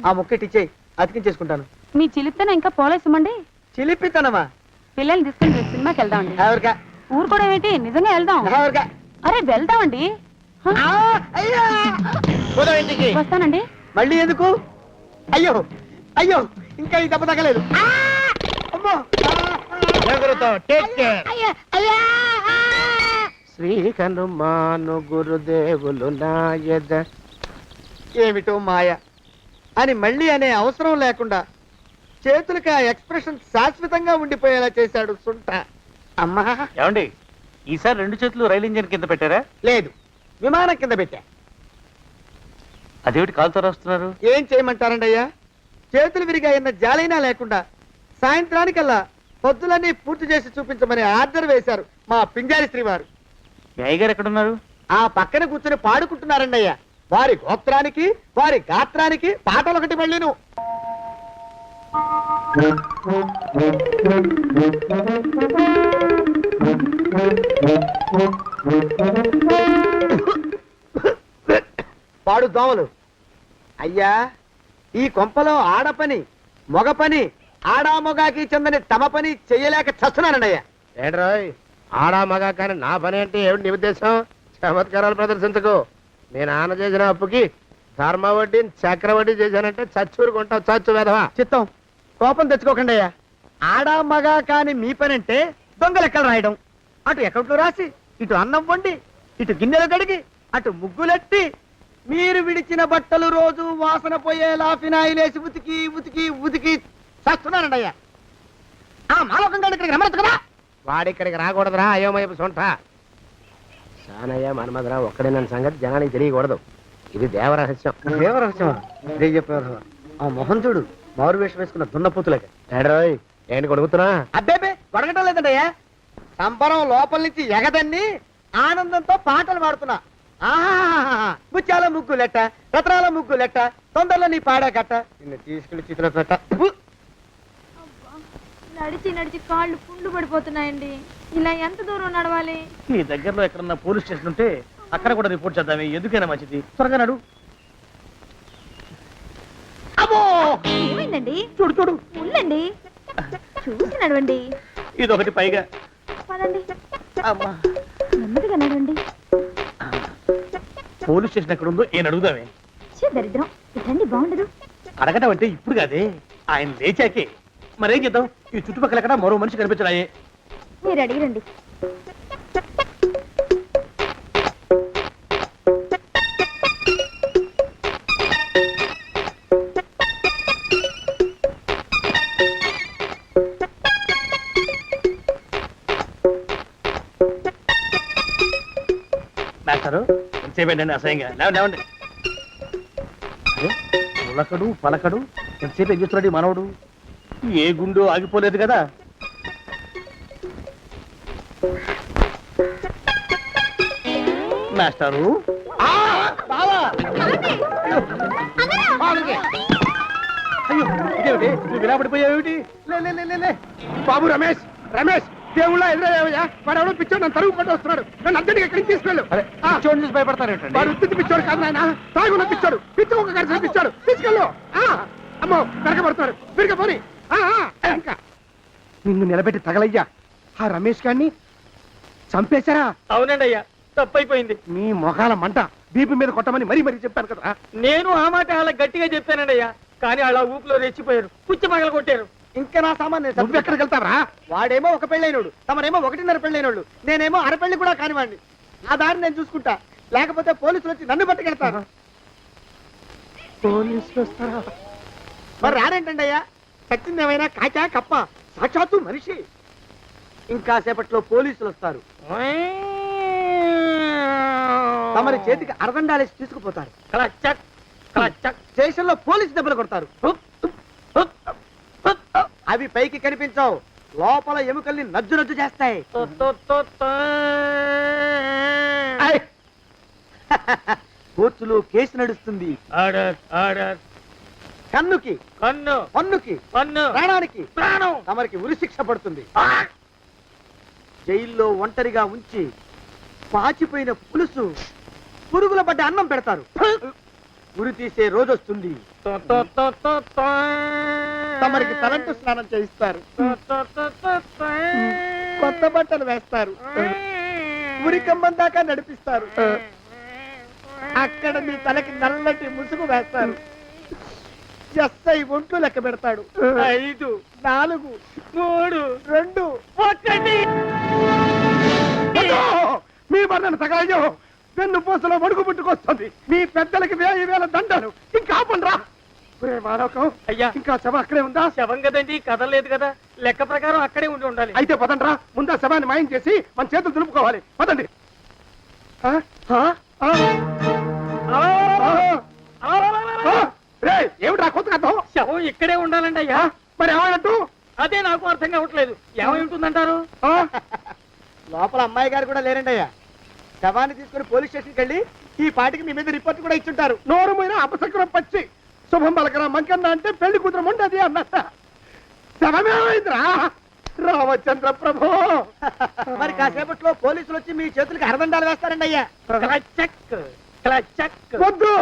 ఆ ముక్కెటిచ్చేయి, అతికించేసుకుంటాను. మీ చిలిపితేనే ఇంకా పోలేసమండి. చిలిపితనమా? పిల్లల్ని తీసుకుని రేపు సినిమాకి వెళ్దామండి. ఎవరికా? ఊరు కూడా ఏంటి, నిజంగా వెళ్దాం. ఎవరికా? అరే వెళ్దామండి. వస్తానండి. మళ్ళీ ఎందుకు? అయ్యో అయ్యో, ఇంకా ఈ దెబ్బ తగ్గలేదు. అమ్మో, శ్రీకను మాను గురుదేవులు నాయద. ఏమిటో మాయ అని మళ్ళీ అనే అవసరం లేకుండా చేతులకి ఆ ఎక్స్ప్రెషన్ శాశ్వతంగా ఉండిపోయేలా చేశాడు సుంట. అమ్మా, ఏమండి, ఈసారి 2 చేతులు రైలు ఇంజిన్ కింద పెట్టారా? లేదు, విమానం కింద పెట్టా. అదేమిటి కాలుతో రాస్తున్నారు? ఏం చేయమంటారండి అయ్యా? చేతులు విరిగాయన్న జాలైనా లేకుండా సాయంత్రానికల్లా పొద్దులన్నీ పూర్తి చేసి చూపించమని ఆర్డర్ వేశారు మా పింజారి శ్రీవారు. మీ అయ్యగారు ఎక్కడున్నారు? ఆ పక్కన కూర్చొని పాడుకుంటున్నారండి అయ్యా. వారి గోత్రానికి వారి గాత్రానికి పాటలు ఒకటి మళ్ళీను. పాడు దోమలు. అయ్యా, ఈ కొంపలో ఆడ పని మొగ పని, ఆడా మొగాకి చెందని తమ పని చెయ్యలేక చస్తున్నానండి అయ్యా. ఏంట్రోయ్, ఆడా మగా కానీ నా పని అంటే ఏమిటి నీ ఉద్దేశం? చమత్కారాలు ప్రదర్శించకు. మీ నాన్న చేసిన అప్పుకి ధర్మ వడ్డీ చక్రవడ్డీ చేశానంటే చచ్చూరుకుంటావు, చచ్చు వెధవా. చిత్తం కోపం తెచ్చుకోకండి అయ్యా. ఆడా మగా కాని మీ పనంటే దొంగ లెక్కలు రాయడం. అటు అకౌంట్లో రాసి, ఇటు అన్నం వండి, ఇటు గిన్నెలు కడిగి, అటు ముగ్గులెట్టి, మీరు విడిచిన బట్టలు రోజు వాసన పోయేలా ఫినాయిలేసి ఉతికి ఉతికి ఉతికి చేస్తున్నానండి అయ్యా. ఆ మాలోకం గారు ఇక్కడికి రమ్మచ్చు కదా. వాడిక్కడికి రాకూడదురా అయోమయపు సొంట. సానయ్య మన్మధరా ఒక్కడే నన్ను సంగతి జనానికి తెలియకూడదు. ఇది దేవరహస్యం. దేవరహస్యమా? ఇదే చెప్పారు. ఆ మొహం చూడు, మారు వేషం వేసుకున్న దున్నపోతులకి. ఏడ్రోయ్, ఏంటి కొడుకుతున్నా? అబ్బేబే కొడగటం లేదండయ్యా. సంబరం లోపల నుంచి ఎగదన్ని ఆనందంతో పాటలు పాడుతున్నా. ఆహా, ముత్యాల ముగ్గు లెట్ట, రత్నాల ముగ్గు లెట్ట, తొందరలో నీ పాడా కట్ట, నిన్ను తీసుకెళ్లి చేతిలో పెట్ట. నడిచి నడిచి కాళ్ళు పుండ్లు పడిపోతున్నాయండి. ఇలా ఎంత దూరం నడవాలి? నీ దగ్గరలో ఎక్కడన్నా పోలీస్ స్టేషన్ ఉంటే అక్కడ కూడా రిపోర్ట్ చేద్దామే, ఎందుకైనా మంచిది. త్వరగా నడు. ఏమైందండి? చూడు చూడు, ఉండండి, చూసి నడవండి. ఇదొకటి పైగా. పదండి, అమ్మా, నెమ్మదిగా నడవండి. పోలీస్ స్టేషన్ ఎక్కడ ఉందో ఏం అడుగుదామే. ఛీ, దరిద్రం, ఇటండి బాగుండదు. అడగటం అంటే ఇప్పుడు కాదే, ఆయన లేచాకే. మరేం చేద్దాం, ఈ చుట్టుపక్కల ఎక్కడ మరో మనిషి కనిపించడాయే. మీరు అడిగిరండి. మాస్టారు ఎంతసేపేంటండి అసహ్యంగా? లేవండి లేవండి. అరే, ఉలకడు పలకడు, ఎంతసేపు ఏం చేస్తున్నాడు ఈ మనవడు? ఏ గుండు ఆగిపోలేదు కదా. మాస్టారు, అయ్యో ఇదేమిటి, నువ్వు విరాపడిపోయావేమిటి? లే, లే, లే, లే, లే. బాబు రమేష్, రమేష్ దేవుళ్ళ ఎదురయ్యా. వాడు ఎవడో పిచ్చోడు నన్ను తరుగు కొట్టి వస్తున్నాడు. నన్ను అద్దెకి ఎక్కడికి తీసుకెళ్ళు. చూడండి చూసి భయపడతారేంటండి? వాడు ఉత్తి పిచ్చోడు కాదు నాయన, తాగున్న పిచ్చాడు, పిచ్చి ఒక కలిసి పిచ్చాడు. తీసుకెళ్ళు. అమ్మో వెనకబడుతున్నాడు, విరగపోని. ఇంకా నిన్ను నిలబెట్టి తగలయ్యా. ఆ రమేష్ గారిని చంపేశారా? అవునండి అయ్యా, తప్పైపోయింది. మీ మొఖాల మంట బీపీ మీద కొట్టమని మరీ మరీ చెప్పాను కదా. నేను ఆ మాట అలా గట్టిగా చెప్పానండి అయ్యా, కానీ అలా ఊపిలో రెచ్చిపోయారు, పుచ్చి పగల కొట్టారు. ఇంకా నా సామాన్ నువ్వు ఎక్కడికి వెళ్తావరా? వాడేమో ఒక పెళ్ళైనోడు, తమరేమో 1.5 పెళ్ళైనోళ్ళు, నేనేమో అరపెళ్ళి కూడా కానివ్వండి. ఆ దారి నేను చూసుకుంటా, లేకపోతే పోలీసులు వచ్చి నన్ను పట్టుకెళ్తారు. పోలీసులు వస్తారా? మరి రారేంటండి అయ్యా, చచ్చింది ఏమైనా కాచా కప్ప, సాక్షాత్తు మనిషి. ఇంకా సేపట్లో పోలీసులు వస్తారు, తమరి చేతికి అరదండాలేసి తీసుకుపోతారు. క్లచక్ క్లచక్. స్టేషన్ లో పోలీసు దెబ్బలు కొడతారు. అవి పైకి కనిపించవు, లోపల ఎముకల్ని నజ్జు నజ్జు చేస్తాయి. కోర్టులో కేసు నడుస్తుంది. Order order. కన్నుకి కన్ను, పన్నుకి పన్ను, ప్రాణానికి ప్రాణం. తమరికి ఉరి శిక్ష పడుతుంది. జైల్లో ఒంటరిగా ఉంచి పాచిపోయిన పులుసు, పురుగుల పడ్డ అన్నం పెడతారు. ఉరి తీసే రోజు వస్తుంది. తమరికి తలంటు స్నానం చేయిస్తారు, కొత్త బట్టలు వేస్తారు, ఉరి కంబం దాకా నడిపిస్తారు. అక్కడ మీ తలకి నల్లటి ముసుగు వేస్తారు. ఎస్ఐ ఒంట్లు లెక్క పెడతాడు. 5 4 3 2 1. మీ బంధన తగలయ్యో, పెన్ను పూసలో వణుకు పుట్టుకొస్తుంది. మీ పెద్దలకి 1000 దండలు. ఇంకా ఆపండ్రా. మాలోకం అయ్యా, ఇంకా శవం అక్కడే ఉందా? శవం కదండి, కదలేదు కదా, లెక్క ప్రకారం అక్కడే ఉండి ఉండాలి. అయితే పదండ్రా, ముందా శవాన్ని మాయం చేసి మన చేతులు దులుపుకోవాలి. పదండి. ఏమిట్రా కొత్త కథం? శవం ఇక్కడే ఉండాలండి అయ్యా. మరి ఏమన్నట్టు? అదే నాకు అర్థం కావట్లేదు. ఏమై ఉంటుందంటారు? లోపల అమ్మాయి గారు కూడా లేరండి అయ్యా. శవాన్ని తీసుకుని పోలీస్ స్టేషన్కి వెళ్ళి ఈ పాటికి మీ మీద రిపోర్ట్ కూడా ఇచ్చుంటారు. నోరు మీద అపసక్రం పచ్చి శుభం పలకరా మంకన్న అంటే పెళ్లి కూతురు ఉండదు అన్నట్ట. శవమేమైందిరా? రామచంద్ర ప్రభు. మరి కాసేపట్లో పోలీసులు వచ్చి మీ చేతులకి అరదండాలు వేస్తారండి అయ్యా. క్లచక్ క్లచక్. వద్దు,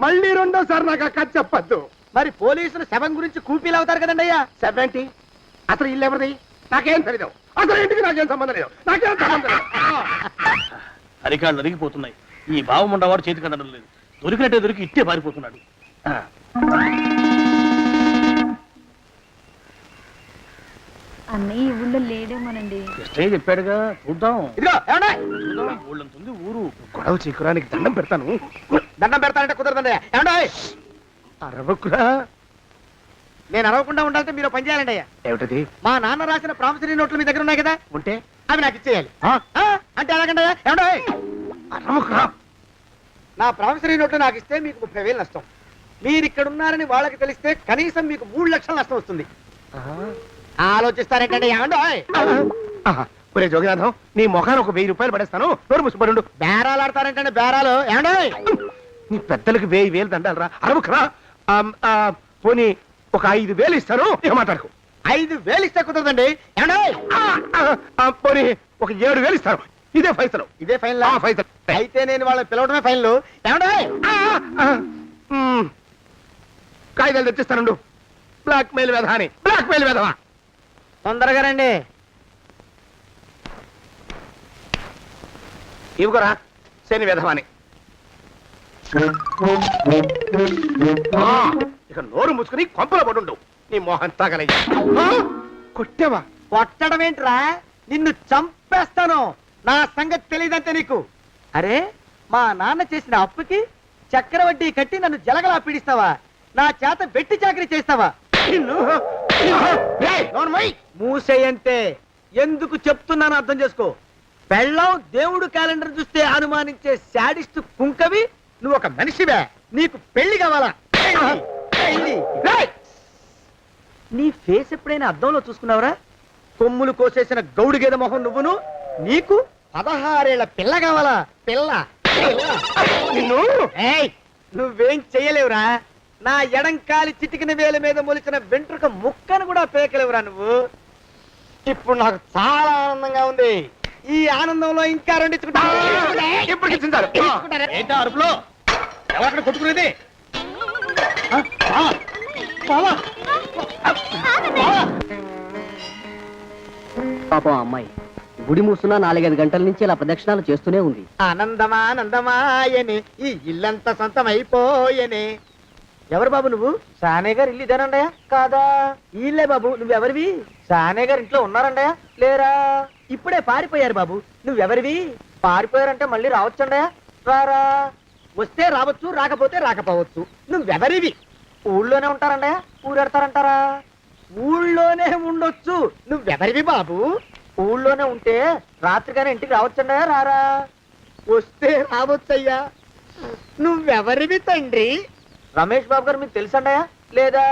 మళ్ళీ రెండోసారి నాకు ఆ కథ చెప్పద్దు. మరి పోలీసులు శవం గురించి కూపీలు అవుతారు కదండి అయ్యా. సెవెంటీ అసలు ఇల్లు ఎవరిది? నాకేం తెలీదు. అసలు ఇంటికి నాకేం సంబంధం లేదు. నాకేం సంబంధం లేదు. అరికాళ్ళు అరిగిపోతున్నాయి. ఈ భావం ఉండవాడు చేతికి అందడం లేదు. దొరికినట్టే దొరికి ఇట్టే పారిపోతున్నాడు. ఆ. అన్నయ్య ఈ ఊళ్ళో లేడేమోనండి. కృష్ణయ్య చెప్పాడుగా, చూద్దాం. ఇదిగో ఏమండే చూద్దాం, ఊళ్ళంతుంది ఊరు. గొడవ చీకురానికి దండం పెడతాను. దండం పెడతానంటే కుదరదండి. ఏమండే అరవకురా. నేను అరవకుండా ఉండాలంటే మీరు పని చేయాలండి అయ్యా. ఏమిటది? మా నాన్న రాసిన ప్రామిసరీ నోట్లు మీ దగ్గర ఉన్నాయి కదా, ఉంటే అవి నాకు ఇచ్చేయాలి. ఆ? అంటే ఎలాగండి అయ్యా? ఏమండే అరవకురా. నా ప్రామిసరీ నోట్లు నాకు ఇస్తే మీకు 30,000 నష్టం. మీరు ఇక్కడ ఉన్నారని వాళ్ళకి తెలిస్తే కనీసం మీకు 3 లక్షల నష్టం వస్తుంది. ఆలోచిస్తారేంటండి? ఏమండో ఒరే జోగినాథం, నీ ముఖాన్ని ఒక 1000 రూపాయలు పడేస్తాను. నోరు ముసుపడు. బేరాలు ఆడతారేంటండి? బేరాలు ఏమండో? నీ పెద్దలకు 1000 దండాలరా. అరవకురా. పోనీ ఒక 5,000 ఇస్తాను. ఏం మాట్లాడుకో. 5,000 ఇస్తే కుదరదండి. ఏమండో? పోనీ ఒక 7,000 ఇస్తాను. ఇదే ఫైసలు. ఇదే ఫైనల్? ఫైసలు. అయితే నేను వాళ్ళని పిలవడమే ఫైనల్. ఏమండో? కాగితాలు తెచ్చిస్తాను. బ్లాక్ మెయిల్ వెధవా అని. బ్లాక్ మెయిల్ వెధవా. తొందరగా రండి. ఇవ్వరా శని వెధవాని. ఇక నోరు మూసుకుని కొంపలో పడుండు. నీ మోహన్ తాగలయ్యా. కొట్టావా? కొట్టడం ఏంట్రా? నిన్ను చంపేస్తాను. నా సంగతి తెలియదంటే నీకు. అరే, మా నాన్న చేసిన అప్పుకి చక్రవడ్డీ కట్టి నన్ను జలగలా పీడిస్తావా? నా చేత వెట్టి చాకరీ చేస్తావా? మూసేయంటే ఎందుకు చెప్తున్నాను అర్థం చేసుకో. పెళ్ళం దేవుడు క్యాలెండర్ చూస్తే అనుమానించే శాడిస్ట్ కుంకవి నువ్వు ఒక మనిషివే. నీకు పెళ్లి కావాలా? పెళ్లి. నీ ఫేస్ ఎప్పుడైనా అద్దంలో చూసుకున్నావురా? కొమ్ములు కోసేసిన గౌడు గేదె మొహం నువ్వును. నీకు 16 ఏళ్ల పిల్ల కావాలా? పిల్ల. నిన్ను నువ్వేం చెయ్యలేవురా. నా ఎడంకాలి చిటికిన వేల మీద మొలిచిన వెంట్రుక ముక్కను కూడా పేకలేవురా నువ్వు. ఇప్పుడు నాకు చాలా ఆనందంగా ఉంది. ఈ ఆనందంలో ఇంకా రెండించుకుంటా. ఏంటా అరుపులో? ఎవరక్కడ కొట్టుకునేది? పాపం అమ్మాయి గుడి మూసున్న 4-5 గంటల నుంచి ఇలా ప్రదక్షిణాలు చేస్తూనే ఉంది. ఆనందమానందమాయని ఈ ఇల్లంతా సొంతమైపోయని. ఎవరు బాబు నువ్వు? సానే గారు ఇల్లు ఇదేనండయా? కాదా? ఇల్లే బాబు. నువ్వెవరివి? సానే గారు ఇంట్లో ఉన్నారండయా? లేరా? ఇప్పుడే పారిపోయారు బాబు. నువ్వెవరివి? పారిపోయారంటే మళ్ళీ రావచ్చండయా? రారా. వస్తే రావచ్చు, రాకపోతే రాకపోవచ్చు. నువ్వెవరివి? ఊళ్ళోనే ఉంటారండయా? ఊరెడతారంటారా? ఊళ్ళోనే ఉండొచ్చు. నువ్వెవరివి బాబు? ఊళ్ళోనే ఉంటే రాత్రిగానే ఇంటికి రావచ్చండయా? రారా. వస్తే రావచ్చయ్యా. నువ్వెవరివి తండ్రి? రమేష్ బాబు గారు మీకు తెలుసండయా? లేదా?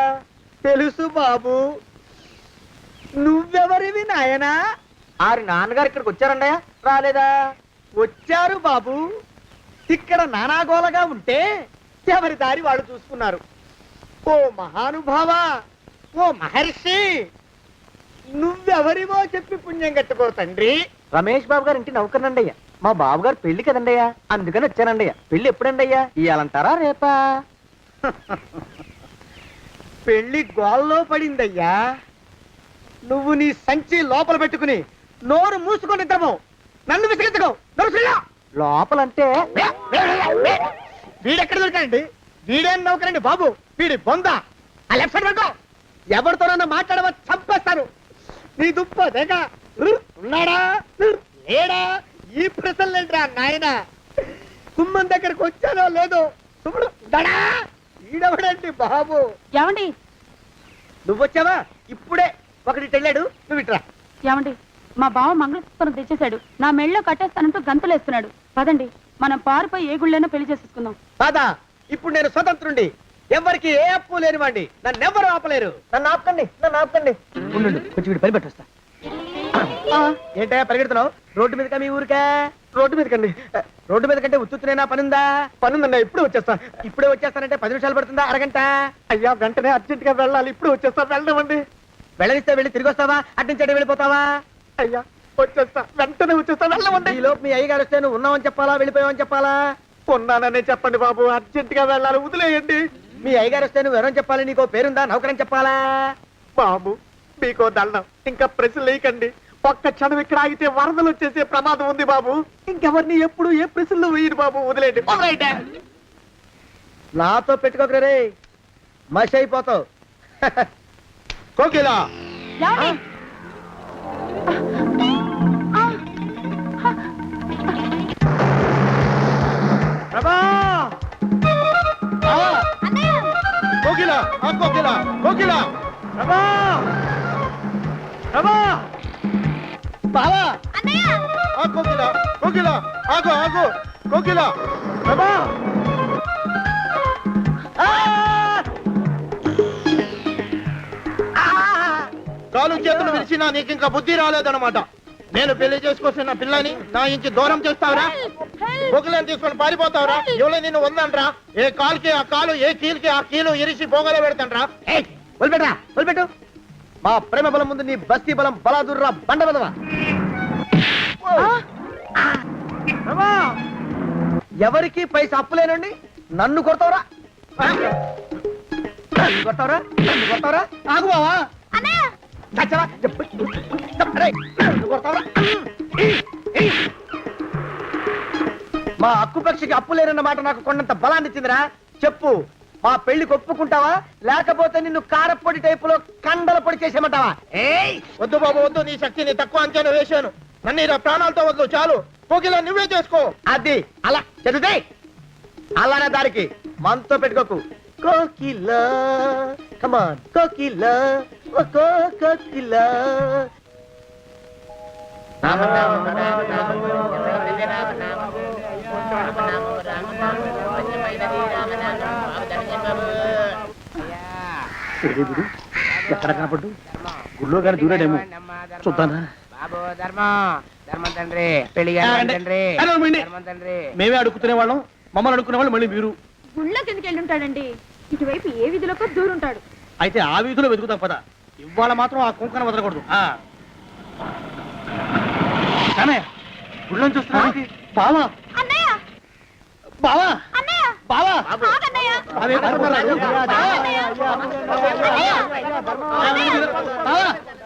తెలుసు బాబు. నువ్వెవరివి నాయనా? ఆరి నాన్నగారు ఇక్కడికి వచ్చారండయా? రాలేదా? వచ్చారు బాబు. ఇక్కడ నానాగోలగా ఉంటే ఎవరి దారి వాళ్ళు చూసుకున్నారు. ఓ మహానుభావ, ఓ మహర్షి, నువ్వెవరివో చెప్పి పుణ్యం కట్టుకో తండ్రి. రమేష్ బాబు గారు ఇంటి నౌకర్నండయ్యా. మా బాబు గారు పెళ్లి కదండయ్యా, అందుకని వచ్చానండయ్యా. పెళ్లి ఎప్పుడండయ్యా? ఇయ్యాలంటారా రేపా? పెళ్లి గోల్లో పడిందయ్యా. నువ్వు నీ సంచి లోపల పెట్టుకుని నోరు మూసుకొని నిద్రపో. నన్ను విసిగించుకో. లోపలంటే వీడెక్కడ దొరికాడండి? వీడేం నౌకరండి బాబు, వీడి బొంద. ఆ లెఫ్ట్ సైడ్ పెట్టుకో. ఎవరితోనన్నా మాట్లాడవా చంపేస్తాను. నీ దుప్ప దేగ ఉన్నాడా లేడా? ఈ ప్రశ్నలేంట్రా నాయన. కుమ్మం దగ్గరకు వచ్చానో లేదో చూడు. దడా ఈడవడండి బాబు. ఏమండి? నువ్వొచ్చావా? ఇప్పుడే ఒకటి వెళ్ళాడు. నువ్వు ఇట్రా. ఏమండి, మా బావ మంగళసూత్రం తెచ్చేశాడు. నా మెళ్ళో కట్టేస్తానంటూ గంతులేస్తున్నాడు. పదండి, మనం పారిపోయి ఏ గుళ్ళైనా పెళ్లి చేసేసుకుందాం. కాదా? ఇప్పుడు నేను స్వతంత్రుండి, ఎవరికి ఏ అప్పు లేనివ్వండి. నన్ను ఎవరు ఆపలేరు. నన్ను ఆపకండి, నన్ను ఆపకండి. ఉండు, కొంచెం వీడి పని పెట్టొస్తా. ఏంటా పరిగెడుతున్నావు? రోడ్డు మీదకా మీ ఊరికా? రోడ్డు మీదకండి. రోడ్డు మీద కంటే ఉత్తునేనా? పనుందా? పనుందండి. ఇప్పుడే వచ్చేస్తా. ఇప్పుడే వచ్చేస్తానంటే 10 నిమిషాలు పడుతుందా? అరగంట? అయ్యా వెంటనే అర్జెంట్ గా వెళ్ళాలి. ఇప్పుడు వచ్చేస్తా. వెళ్ళమండి. వెళ్ళనిస్తే వెళ్ళి తిరిగి వస్తావా? అట్నుంచి వెళ్ళిపోతావా? అయ్యా వచ్చేస్తా, వెంటనే వచ్చేస్తా. వెళ్ళమండి. ఈ లోపు మీ అయ్యగారు వస్తే నువ్వు ఉన్నావని చెప్పాలా, వెళ్ళిపోయావని చెప్పాలా? ఉన్నాననే చెప్పండి బాబు. అర్జెంట్ గా వెళ్ళాలి, వదిలేయండి. మీ అయ్యగారు వస్తే నువ్వు ఎవరని చెప్పాలి? నీకో పేరుందా? నౌకరని చెప్పాలా? బాబు మీకో దండం, ఇంకా ప్రశ్న లేకండి. ఒక్క క్షణం ఇక్కడ ఆగితే వరదలు వచ్చేసే ప్రమాదం ఉంది బాబు. ఇంకెవరిని ఎప్పుడు ఏ ప్రశ్నలు వేయరు బాబు. వదిలేండి. నాతో పెట్టుకోకరే రే, మషి అయిపోతావు. కోకిలా ఏమండి? ప్రభా! కోకిలా కోకిలా కోకిలా ప్రభా! ప్రభా! బావా! కోకిలా కోకిలా ఆగు ఆగు కోకిలా ప్రభా! ఆ! కాలు చేతులు విరిచినా నీకు ఇంకా బుద్ధి రాలేదన్నమాట. నేను పెళ్లి చేసుకొస్తున్న పిల్లని నా ఇంచి దూరం చేస్తావురా? కోకిలని తీసుకొని పారిపోతావురా? ఎవరో నిన్ను ఉందనరా? ఏ కాలుకి ఆ కాలు, ఏ కీలుకి ఆ కీలు ఇరిచి పోగలో పెడతానరా? వదిలిపెట్టరా, వదిలిపెట్టు. మా ప్రేమ బలం ముందు నీ బస్తీ బలం బలాదుర్రా బండ బలవా. ప్రభా! ఎవరికి పైసా అప్పులేనండి నన్ను కొడతావురా? నన్ను కొడతావురా? నన్ను కొడతావురా? ఆగు బావా. చచ్చరా? అరే, నన్ను కొడతావురా? మా అక్కుపక్షికి అప్పు లేరన్న మాట నాకు కొండంత బలాన్ని ఇచ్చిందిరా. చెప్పు, మా పెళ్లికి ఒప్పుకుంటావా లేకపోతే నిన్ను కారపొడి టైపులో కండల పొడి చేసేమంటావా? వద్దు బాబు వద్దు, నీ శక్తిని తక్కువ అంచనా వేశాను. నన్ను ఇలా ప్రాణాలతో వద్దు, చాలు. కోకిలా నువ్వే చేసుకో. అది అలా చదివితే అలానే దారికి మనతో పెట్టుకోకు. కోకిలా కమాన్ కోకిలా ఓ కోకిలా. ఎక్కడ కనపడ్డు? గుళ్ళో కానీ దూరాడేమో, చూద్దానా? మేమే అడుగుతునే వాళ్ళం, మమ్మల్ని అడుక్కునే వాళ్ళు మళ్ళీ మీరు. గుళ్ళో కిందకి వెళ్ళి ఉంటాడండి. ఇటువైపు ఏ విధిలోకి దూరుంటాడు. అయితే ఆ వీధిలో వెతుకుతాం పద. ఇవాళ మాత్రం ఆ కుంకన వదలకూడదు. గుళ్ళని చూస్తున్నా బావా, అన్నయ్య, బావా, అన్నయ్య, బావా, ఆగన్నయ్య. అదే బావా, బావా.